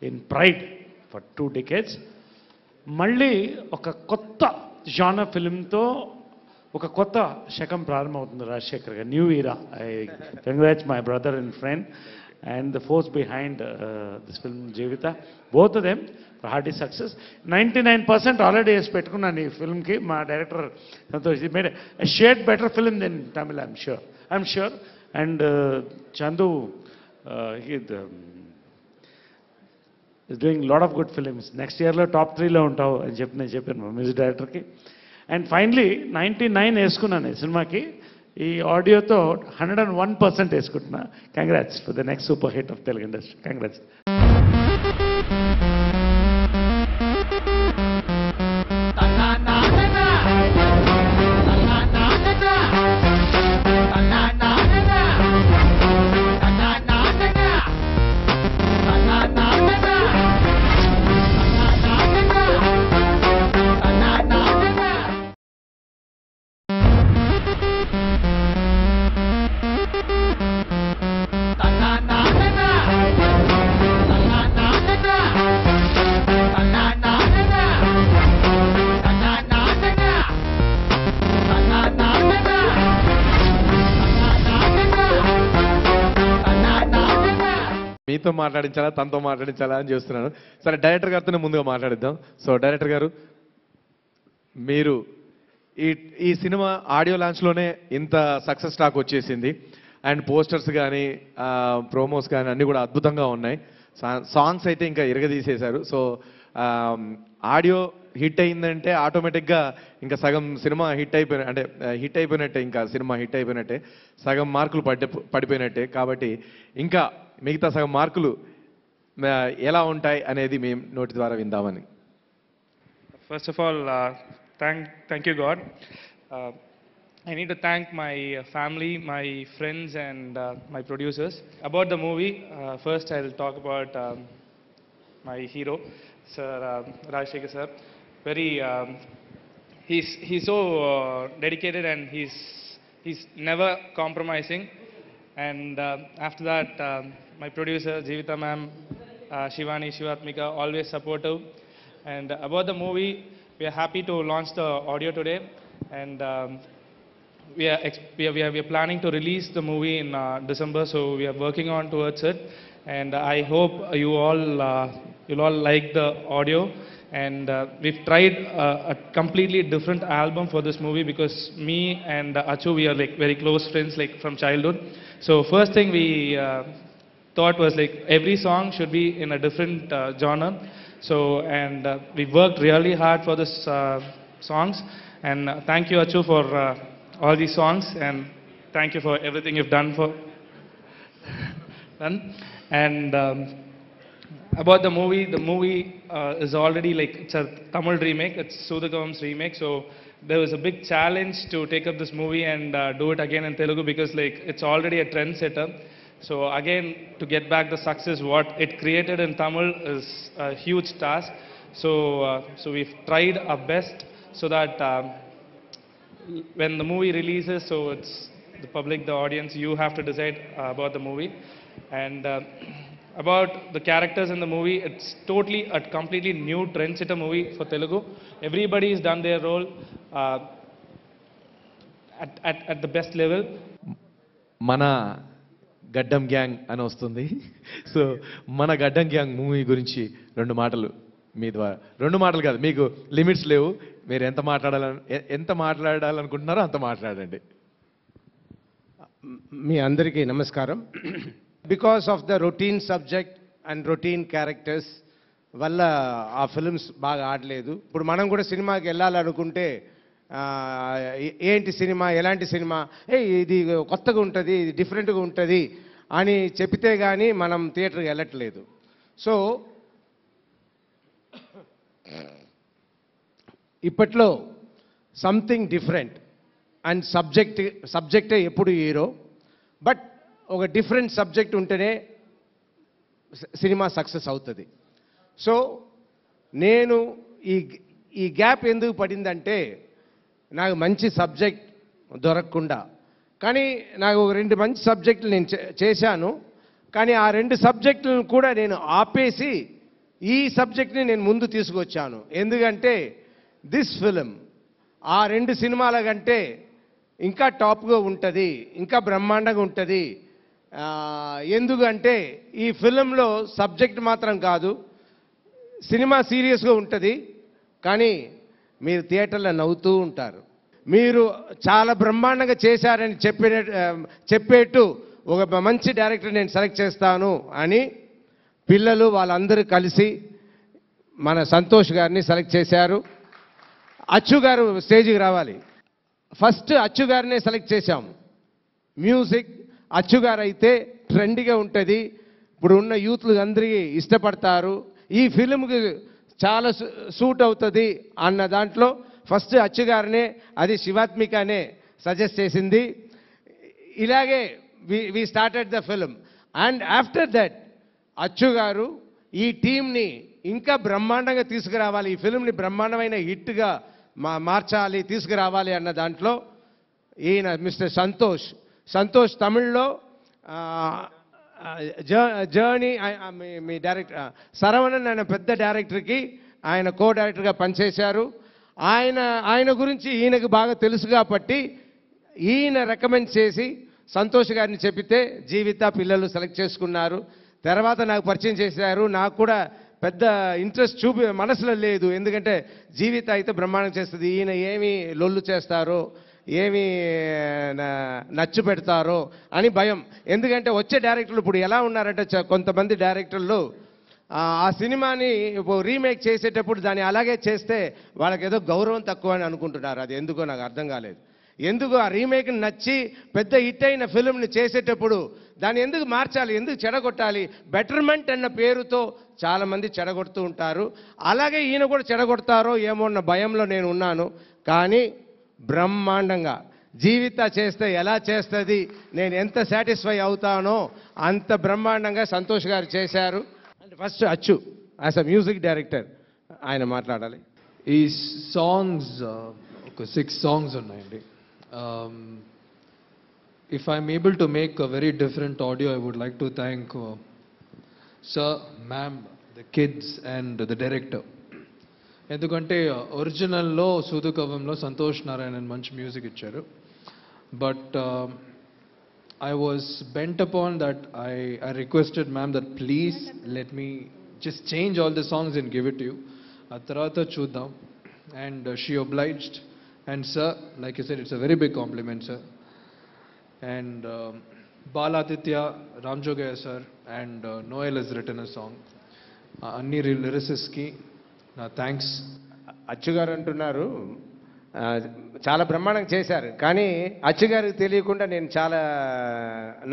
in pride for 2 decades. మళ్ళీ ఒక కొత్త genre ఫిల్మ్తో ఒక కొత్త శకం ప్రారంభమవుతుంది రాజశేఖర్ గారు. New era. I congrats my brother and friend and the force behind this film, Jeevitha, both of them for hearty success. 99% already has పెట్టుకున్నాను ఈ ఫిల్మ్కి. మా director Santosh made a shade better film than Tamil, I'm sure. And Chandu, he is doing a lot of good films. Next year లో top 3లో ఉంటావు అని నేను చెప్పాను మా music డైరెక్టర్కి. అండ్ ఫైనలీ 99 వేసుకున్నాను ఈ సినిమాకి. ఈ ఆడియోతో 101% వేసుకుంటున్నా. Congrats for the next super hit of Telugu industry. Congrats. మీతో మాట్లాడించాలా తనతో మాట్లాడించాలా అని చూస్తున్నాను. సరే, డైరెక్టర్ గారితోనే ముందుగా మాట్లాడిద్దాం. సో డైరెక్టర్ గారు, మీరు ఈ సినిమా ఆడియో లాంచ్లోనే ఇంత సక్సెస్ టాక్ వచ్చేసింది. అండ్ పోస్టర్స్ కానీ ప్రోమోస్ కానీ అన్నీ కూడా అద్భుతంగా ఉన్నాయి. సాంగ్స్ అయితే ఇంకా ఇరగదీసేశారు. సో ఆడియో హిట్ అయిందంటే ఆటోమేటిక్గా ఇంకా సగం సినిమా హిట్ అయిపోయినట్టే, ఇంకా సినిమా హిట్ అయిపోయినట్టే, సగం మార్కులు పడిపోయినట్టే. కాబట్టి ఇంకా మిగతా సగం మార్కులు ఎలా ఉంటాయి అనేది మేము నోటి ద్వారా విందామని. First of all, thank you God. I need to thank my family, my friends and my producers. About the movie, first I'll talk about my hero, Sir Rajshekhar sir. Very, he's so dedicated and he's never compromising. And after that, my producer Jeevitha ma'am, Shivani, Shivatmika, always supportive. And about the movie, we are happy to launch the audio today, and we are planning to release the movie in December, so we are working on towards it. And I hope you'll all like the audio. And we've tried a completely different album for this movie because me and Achu, we are like very close friends, like from childhood. So first thing we thought was like every song should be in a different genre. So and we worked really hard for this songs. And thank you Achu for all these songs, and thank you for everything you've done. And about the movie is already like, it's a Tamil remake, it's Sudhagavam's remake. So there was a big challenge to take up this movie and do it again in Telugu, because like it's already a trendsetter. So again, to get back the success what it created in Tamil is a huge task. So we've tried our best so that when the movie releases, so it's the public, the audience, you have to decide about the movie. And about the characters in the movie, it's totally a completely new trendsetter movie for Telugu. Everybody has done their role at the best level. Mana గడ్డం gang అని వస్తుంది. So మన గడ్డం gang movie గురించి రెండు మాటలు మీ ద్వారా. రెండు మాటలు కాదు, మీకు లిమిట్స్ లేవు, మీరు ఎంత మాట్లాడాలనుకుంటున్నారో అంత మాట్లాడండి. మీ అందరికీ నమస్కారం. Because of the routine subject and routine characters వల్ల ఆ ఫిల్మ్స్ బాగా ఆడలేదు. ఇప్పుడు మనం కూడా సినిమాకి వెళ్ళాలనుకుంటే ఏంటి సినిమా, ఎలాంటి సినిమా, ఇది కొత్తగా ఉంటుంది, ఇది డిఫరెంట్గా ఉంటుంది అని చెప్తే కానీ మనం థియేటర్కి వెళ్ళట్లేదు. సో ఇప్పట్లో సంథింగ్ డిఫరెంట్ అండ్ సబ్జెక్టే ఎప్పుడు హీరో, బట్ ఒక డిఫరెంట్ సబ్జెక్ట్ ఉంటేనే సినిమా సక్సెస్ అవుతుంది. సో నేను ఈ గ్యాప్ ఎందుకు పడిందంటే నాకు మంచి సబ్జెక్ట్ దొరకకుండా, కానీ నాకు ఒక 2 మంచి సబ్జెక్టులు నేను చేశాను. కానీ ఆ 2 సబ్జెక్టులను కూడా నేను ఆపేసి ఈ సబ్జెక్ట్ని నేను ముందు తీసుకొచ్చాను. ఎందుకంటే దిస్ ఫిలిం ఆ 2 సినిమాల కంటే ఇంకా టాప్గా ఉంటుంది, ఇంకా బ్రహ్మాండంగా ఉంటుంది. ఎందుకంటే ఈ ఫిలింలో సబ్జెక్ట్ మాత్రం కాదు, సినిమా సీరియస్గా ఉంటుంది, కానీ మీరు థియేటర్లో నవ్వుతూ ఉంటారు. మీరు చాలా బ్రహ్మాండంగా చేశారని చెప్పేట్టు ఒక మంచి డైరెక్టర్ నేను సెలెక్ట్ చేస్తాను అని పిల్లలు వాళ్ళందరూ కలిసి మన సంతోష్ గారిని సెలెక్ట్ చేశారు. అచ్చు గారు స్టేజ్కి రావాలి. ఫస్ట్ అచ్చు గారినే సెలెక్ట్ చేశాము. మ్యూజిక్ అచ్చు గారు అయితే ట్రెండ్గా ఉంటుంది, ఇప్పుడు ఉన్న యూత్లు అందరికీ ఇష్టపడతారు, ఈ ఫిలింకి చాలా సూట్ అవుతుంది అన్న దాంట్లో ఫస్ట్ అచ్చు గారినే, అది శివాత్మికనే సజెస్ట్ చేసింది. ఇలాగే we started the film. And after that Achu గారు ఈ టీంని ఇంకా బ్రహ్మాండంగా తీసుకురావాలి, ఈ ఫిలింని బ్రహ్మాండమైన హిట్గా మార్చాలి, తీసుకురావాలి అన్న దాంట్లో ఈయన మిస్టర్ సంతోష్ తమిళ్లో జర్నీ, మీ డైరెక్టర్ శరవణన్ ఆయన పెద్ద డైరెక్టర్కి ఆయన కో డైరెక్టర్గా పనిచేశారు. ఆయన గురించి ఈయనకు బాగా తెలుసు కాబట్టి ఈయన రికమెండ్ చేసి సంతోష్ గారిని చెప్పితే జీవిత పిల్లలు సెలెక్ట్ చేసుకున్నారు. తర్వాత నాకు పరిచయం చేశారు. నాకు కూడా పెద్ద ఇంట్రెస్ట్ మనసులో లేదు, ఎందుకంటే జీవిత అయితే బ్రహ్మాండం చేస్తుంది, ఈయన ఏమి లొల్లు చేస్తారో ఏమి నచ్చు పెడతారో అని భయం. ఎందుకంటే వచ్చే డైరెక్టర్లు ఇప్పుడు ఎలా ఉన్నారంటే కొంతమంది డైరెక్టర్లు ఆ సినిమాని రీమేక్ చేసేటప్పుడు దాన్ని అలాగే చేస్తే వాళ్ళకి ఏదో గౌరవం తక్కువ అని అనుకుంటున్నారు. అది ఎందుకో నాకు అర్థం కాలేదు. ఎందుకు ఆ రీమేక్ని నచ్చి పెద్ద హిట్ అయిన ఫిల్మ్ని చేసేటప్పుడు దాన్ని ఎందుకు మార్చాలి, ఎందుకు చెడగొట్టాలి? బెటర్మెంట్ అన్న పేరుతో చాలామంది చెడగొడుతూ ఉంటారు. అలాగే ఈయన కూడా చెడగొడతారో ఏమో అన్న భయంలో నేను ఉన్నాను. కానీ బ్రహ్మాండంగా జీవిత చేస్తే ఎలా చేస్తుంది, నేను ఎంత సాటిస్ఫై అవుతానో అంత బ్రహ్మాండంగా సంతోష్ గారు చేశారు. అంటే ఫస్ట్ అచ్చు యాజ్ అ మ్యూజిక్ డైరెక్టర్ ఆయన మాట్లాడాలి. ఈ సాంగ్స్ ఒక 6 సాంగ్స్ ఉన్నాయండి. If I'm able to make a very different audio, I would like to thank sir, ma'am, the kids and the director. ఎందుకంటే ఒరిజినల్లో సూదుకవంలో సంతోష్ నారాయణన్ మంచి మ్యూజిక్ ఇచ్చారు. But I was bent upon that. I requested ma'am that please let me just change all the songs and give it to you. ఆ తర్వాత చూద్దాం. And she obliged. And sir, like you said, it's a very big compliment, sir. And Baladitya, Ramjogaya sir, and Noel has written a song. Anni lyricists ki na thanks. అచ్చుగారు అంటున్నారు చాలా బ్రహ్మాండంగా చేశారు, కానీ అచ్చుగారికి తెలియకుండా నేను చాలా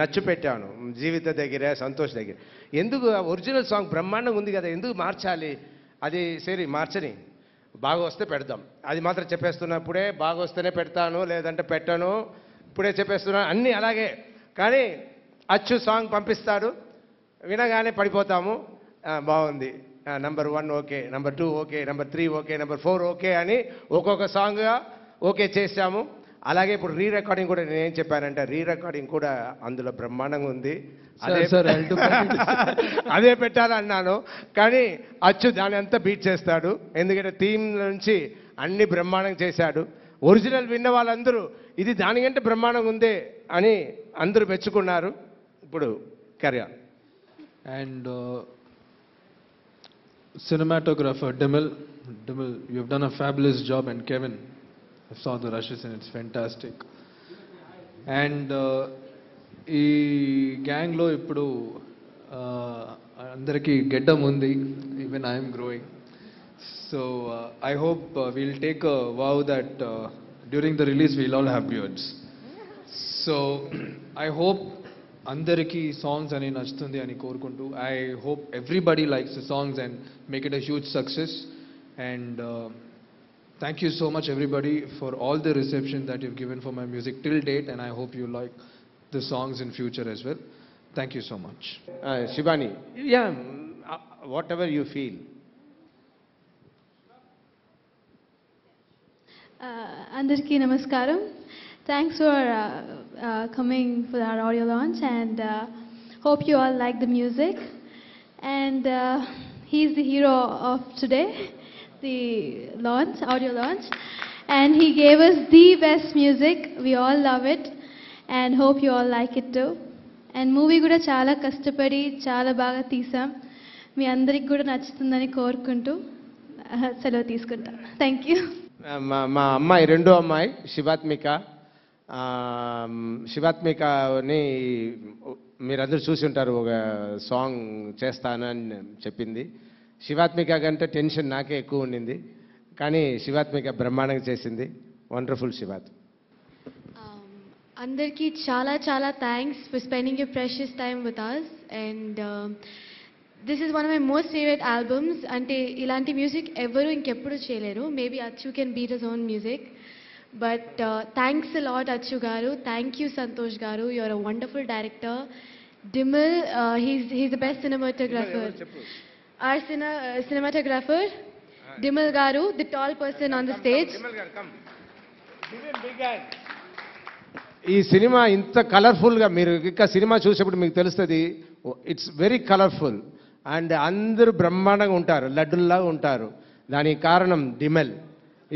నచ్చు పెట్టాను జీవిత దగ్గర, సంతోష్ దగ్గర. ఎందుకు ఒరిజినల్ సాంగ్ బ్రహ్మాండంగా ఉంది కదా, ఎందుకు మార్చాలి? అది సరే మార్చని, బాగా వస్తే పెడదాం. అది మాత్రం చెప్పేస్తున్నప్పుడే బాగా వస్తేనే పెడతాను, లేదంటే పెట్టను, ఇప్పుడే చెప్పేస్తున్నాను, అన్నీ అలాగే. కానీ అచ్చు సాంగ్ పంపిస్తాడు, వినగానే పడిపోతాము, బాగుంది, number 1 okay, number 2 okay, number 3 okay, number 4 okay అని ఒక్కొక్క సాంగ్గా ఓకే చేశాము. అలాగే ఇప్పుడు రీ రికార్డింగ్ కూడా నేను ఏం చెప్పానంటే, రీ రికార్డింగ్ కూడా అందులో బ్రహ్మాండంగా ఉంది, అదే పెట్టాలన్నాను. కానీ అచ్చు దాని అంతా బీట్ చేస్తాడు, ఎందుకంటే థీమ్ నుంచి అన్ని బ్రహ్మాండంగా చేశాడు. ఒరిజినల్ విన్న వాళ్ళందరూ ఇది దానికంటే బ్రహ్మాండంగా ఉందే అని అందరూ మెచ్చుకున్నారు. ఇప్పుడు కర్యా and cinematographer Dimil, you've done a fabulous job, and Kevin, I saw the rushes and it's fantastic. And ఈ గ్యాంగ్లో ఇప్పుడు అందరికీ గెడ్డం ఉంది, even I'm growing. So I hope we'll take a wow that during the release we'll all have beards. So I hope andariki songs ani nachutundi ani korukuntu. I hope everybody likes the songs and make it a huge success. And thank you so much everybody for all the reception that you've given for my music till date, and I hope you like the songs in future as well. Thank you so much. Shivani, yeah, whatever you feel. Andarki namaskaram. Thanks for coming for our audio launch, and hope you all like the music. And he's the hero of today, the launch, audio launch, and he gave us the best music. We all love it, and hope you all like it too. And movie kuda chaala kastapadi chaala baga teesam. మీ అందరికి కూడా నచ్చుతుందని కోరుకుంటూ సెలవు తీసుకుంటాను. Thank you. మా అమ్మాయి రెండో అమ్మాయి శివాత్మికని మీరందరూ చూసి ఉంటారు. ఒక సాంగ్ చేస్తాను అని చెప్పింది. శివాత్మిక కంటే టెన్షన్ నాకే ఎక్కువ ఉండింది, కానీ శివాత్మిక బ్రహ్మాండంగా చేసింది. వండర్ఫుల్ శివాత్. అందరికీ చాలా చాలా thanks for spending your precious time with us. And this is one of my most favourite albums. అంటే ఇలాంటి మ్యూజిక్ ఎవరు ఇంకెప్పుడు చేయలేరు. Maybe Achu can beat his own music. But thanks a lot Achu గారు. థ్యాంక్ యూ సంతోష్ గారు. You are a wonderful director. Dimal, he's the best cinematographer. Our cinematographer, Dimal Garu, the tall person on the stage. ఈ cinema ఇంత కలర్ఫుల్గా మీరు ఇంకా cinema చూసేప్పుడు మీకు తెలుస్తుంది. It's very colourful and అందరూ బ్రహ్మాండంగా ఉంటారు, లడ్డుల్లాగా ఉంటారు. దానికి కారణం Dimal.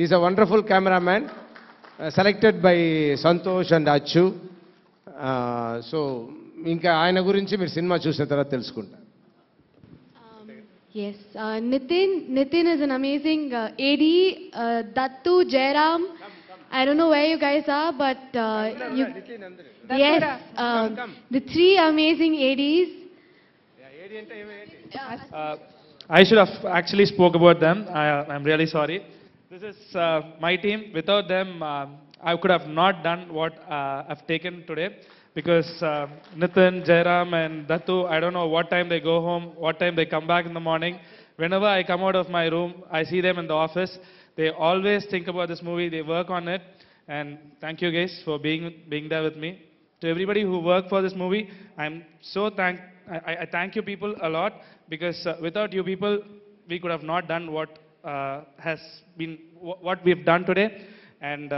Is a wonderful cameraman selected by Santosh and Achu. So ఇంకా ఆయన గురించి మీరు సినిమా చూసిన తర్వాత తెలుసుకుంటారు. Yes, Nitin is an amazing AD. Dattu, Jairam, I don't know where you guys are, but yes, the three amazing ADs. I should have actually spoke about them. I'm really sorry. This is my team. Without them, I could have not done what I've taken today. Because Nitin, Jairam and Dattu, I don't know what time they go home, what time they come back in the morning. Whenever I come out of my room, I see them in the office. They always think about this movie, they work on it. And thank you guys for being there with me. To everybody who worked for this movie, I'm so I thank you people a lot, because without you people, we could have not done what we've done today. And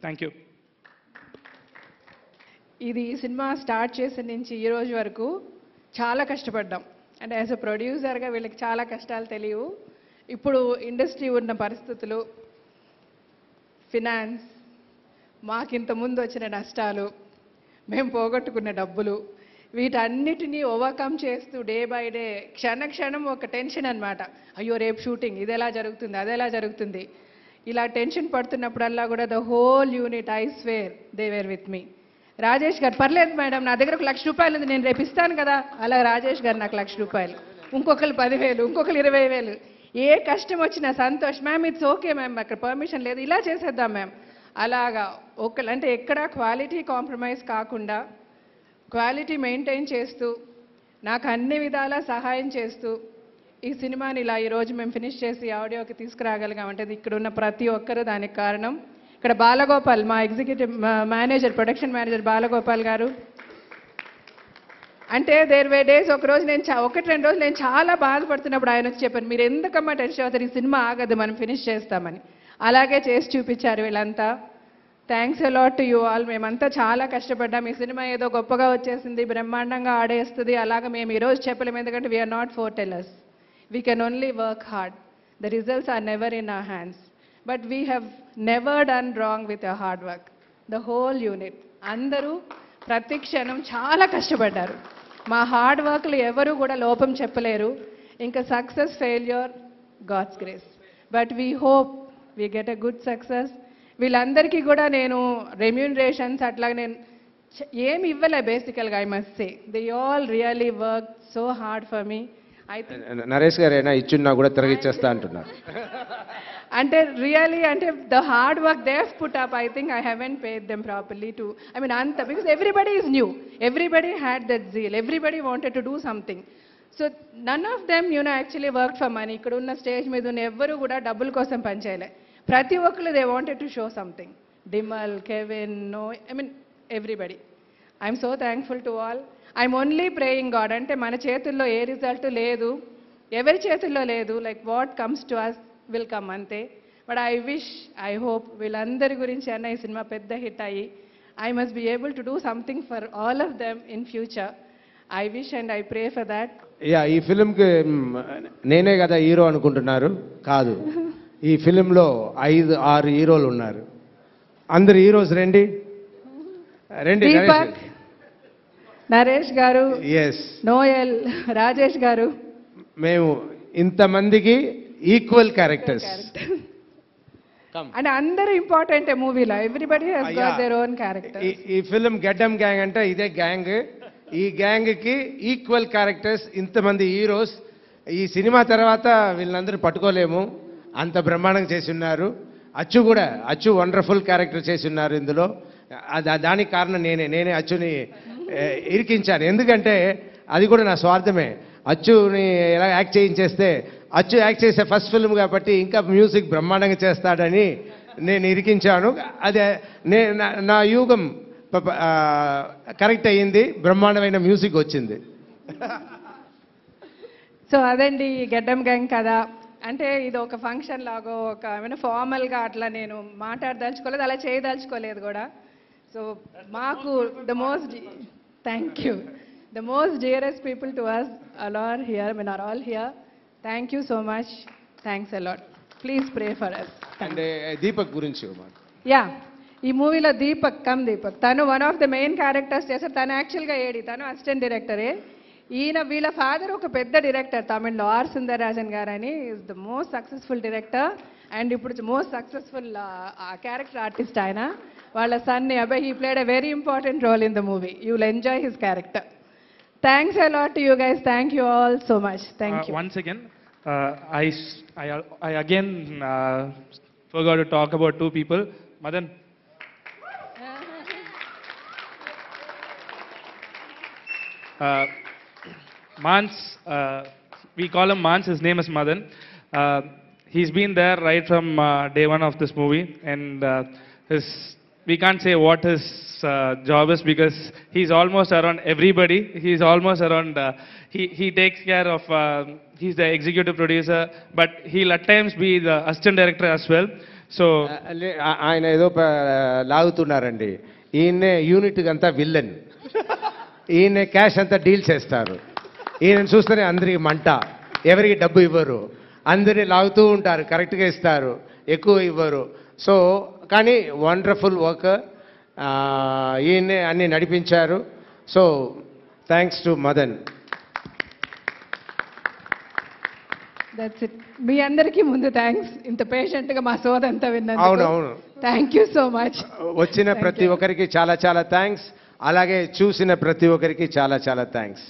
thank you. ఇది cinema start చేసిన నుంచి ఈ రోజు వరకు చాలా కష్టపడ్డాం. And as a ప్రొడ్యూసర్గా వీళ్ళకి చాలా కష్టాలు తెలియవు. ఇప్పుడు ఇండస్ట్రీ ఉన్న పరిస్థితులు, ఫినాన్స్, మాకింత ముందు వచ్చిన నష్టాలు, మేము పోగొట్టుకున్న డబ్బులు, వీటన్నిటినీ ఓవర్కమ్ చేస్తూ డే బై డే క్షణం ఒక టెన్షన్ అనమాట. అయ్యో రేపు షూటింగ్, ఇది ఎలా జరుగుతుంది, అది ఎలా జరుగుతుంది. ఇలా టెన్షన్ పడుతున్నప్పుడల్లా కూడా the whole unit, I swear, they were with me. Rajesh గారు, పర్లేదు మేడం, నా దగ్గర ₹1,00,000 ఉంది, నేను రేపు ఇస్తాను కదా. అలా రాజేష్ గారు నాకు ₹1,00,000, ఇంకొకరు 10,000, ఇంకొకరు 20,000. ఏ కష్టం వచ్చినా Santosh, ma'am it's okay ma'am, అక్కడ పర్మిషన్ లేదు, ఇలా చేసేద్దాం మ్యామ్. అలాగా అంటే ఎక్కడా క్వాలిటీ కాంప్రమైజ్ కాకుండా క్వాలిటీ మెయింటైన్ చేస్తూ నాకు అన్ని విధాలా సహాయం చేస్తూ ఈ సినిమాని ఇలా ఈరోజు మేము ఫినిష్ చేసి ఆడియోకి తీసుకురాగలిగామంటే ఇక్కడ ఉన్న ప్రతి ఒక్కరు దానికి కారణం. ఇక్కడ బాలగోపాల్, మా executive manager, production manager Balagopal గారు. అంటే దేర్ వే డేస్, ఒకరోజు నేను 1-2 రోజులు నేను చాలా బాధపడుతున్నప్పుడు ఆయన వచ్చి చెప్పారు, మీరు ఎందుకమ్మా టెన్షన్ అవుతారు, ఈ సినిమా ఆగదు, మనం ఫినిష్ చేస్తామని. అలాగే చేసి చూపించారు వీళ్ళంతా. Thanks a lot to you all. మేమంతా చాలా కష్టపడ్డాం. ఈ సినిమా ఏదో గొప్పగా వచ్చేసింది, బ్రహ్మాండంగా ఆడేస్తుంది అలాగా మేము ఈరోజు చెప్పలేము. ఎందుకంటే we are not foretellers. We can only work hard. The results are never in our hands. But we have never done wrong with our hard work. The whole unit, అందరూ ప్రతి క్షణం చాలా కష్టపడ్డారు. మా హార్డ్ వర్క్లు ఎవరు కూడా లోపం చెప్పలేరు. ఇంకా success, failure, God's grace. But we hope we get a good success. వీళ్ళందరికీ కూడా నేను రెమ్యూనరేషన్స్ అట్లాగే నేను ఏమి ఇవ్వలే బేసికల్గా. I must say they all really work so hard for me. Naresh గారు అయినా ఇచ్చున్నా కూడా తిరిగిచ్చేస్తా అంటున్నారు. అంటే రియలీ అంటే the hard work they have put up, I think I haven't paid them properly to, I mean అంత, because everybody is new, everybody had that zeal, everybody wanted to do something. So none of them actually work for money. ఇక్కడ ఉన్న stage మీద ఉన్న ఎవ్వరు కూడా డబ్బుల కోసం పనిచేయలే. ప్రతి ఒక్కరు they wanted to show something. Dimal, Kevin, no, I mean everybody. I'm so thankful to all. I'm only praying God, అంటే మన చేతుల్లో ఏ రిజల్ట్ లేదు, ఎవరి చేతుల్లో లేదు, like what comes to us will come అంతే. But I wish, I hope వీళ్ళందరి గురించి అన్న ఈ సినిమా పెద్ద హిట్ అయ్యి I must be able to do something for all of them in future. I wish and I pray for that. ఈ ఫిలింకి నేనే కదా హీరో అనుకుంటున్నారు, కాదు. ఈ ఫిలింలో 5-6 హీరోలు ఉన్నారు. అందరు హీరోస్ రండి రండి. దీపక్, నరేష్ గారు, ఎస్, నోయల్, రాజేష్ గారు, మేము ఇంతమందికి ఈక్వల్ క్యారెక్టర్స్. అంటే అందరూ ఇంపార్టెంట్ మూవీలో, everybody has got their own character. ఈ ఫిలిం గెడ్డం గ్యాంగ్ అంటే ఇదే గ్యాంగ్. ఈ గ్యాంగ్కి ఈక్వల్ క్యారెక్టర్స్, ఇంతమంది హీరోస్. ఈ సినిమా తర్వాత వీళ్ళందరూ పట్టుకోలేము, అంత బ్రహ్మాండంగా చేసి ఉన్నారు. అచ్చు కూడా, అచ్చు వండర్ఫుల్ క్యారెక్టర్ చేసి ఉన్నారు ఇందులో. దానికి కారణం నేనే అచ్చుని ఇరికించాను. ఎందుకంటే అది కూడా నా స్వార్థమే. అచ్చుని ఎలా యాక్ట్ చేయించేస్తే, అచ్చు యాక్ట్ చేసే ఫస్ట్ ఫిల్మ్ కాబట్టి ఇంకా మ్యూజిక్ బ్రహ్మాండంగా చేస్తాడని నేను ఇరికించాను. అదే నా యూగం కరెక్ట్ అయ్యింది, బ్రహ్మాండమైన మ్యూజిక్ వచ్చింది. సో అదండి గెడ్డం గ్యాంగ్ కదా. అంటే ఇది ఒక ఫంక్షన్ లాగో, ఒక ఏమైనా ఫార్మల్గా అట్లా నేను మాట్లాడదలుచుకోలేదు, అలా చేయదలుచుకోలేదు కూడా. సో మాకు the most, thank you, the most dearest people to us all are here, mean are all here. Thank you so much, thanks a lot. Please pray for us. అంటే దీపక్ గురించి యా, ఈ మూవీలో దీపక్ తను one of the main characters చేశారు. తను యాక్చువల్గా తను assistant డైరెక్టరే. ఈయన వీళ్ళ ఫాదర్ ఒక పెద్ద డైరెక్టర్ తమిళ్లో, ఆర్ సుందరరాజన్ గారు అని, is the most successful director and ఇప్పుడు మోస్ట్ సక్సెస్ఫుల్ క్యారెక్టర్ ఆర్టిస్ట్ ఆయన. వాళ్ళ సన్ అబ్బాయి, he played a very important role in the movie. You will enjoy his character. Thanks a lot to you guys. Thank you all so much. Thank you. Once again, I again forgot to talk about two people. Madan. Mans, we call him Mans, his name is Madan. He's been there right from day one of this movie, and we can't say what his job is because he's almost around everybody. He's almost around, he takes care of, he's the executive producer, but he'll at times be the assistant director as well. So ఆయన ఏదో లాగుతున్నారండి. ఈయన్నే యూనిట్కి అంతా villain, ఈయన cash అంతా deal చేస్తారు. ఈయన చూస్తేనే అందరికి మంట, ఎవరికి డబ్బు ఇవ్వరు, అందరినీ లాగుతూ ఉంటారు, కరెక్ట్గా ఇస్తారు, ఎక్కువ ఇవ్వరు. సో కానీ వండర్ఫుల్ వర్క్, ఈయన్నే అన్ని నడిపించారు. So thanks to Madan. That's it. మీ అందరికీ ముందు థ్యాంక్స్, ఇంత పేషెంట్గా మా సోదంతా విన్నాను. అవును, థ్యాంక్ యూ సో మచ్. వచ్చిన ప్రతి ఒక్కరికి చాలా చాలా థ్యాంక్స్, అలాగే చూసిన ప్రతి ఒక్కరికి చాలా చాలా థ్యాంక్స్.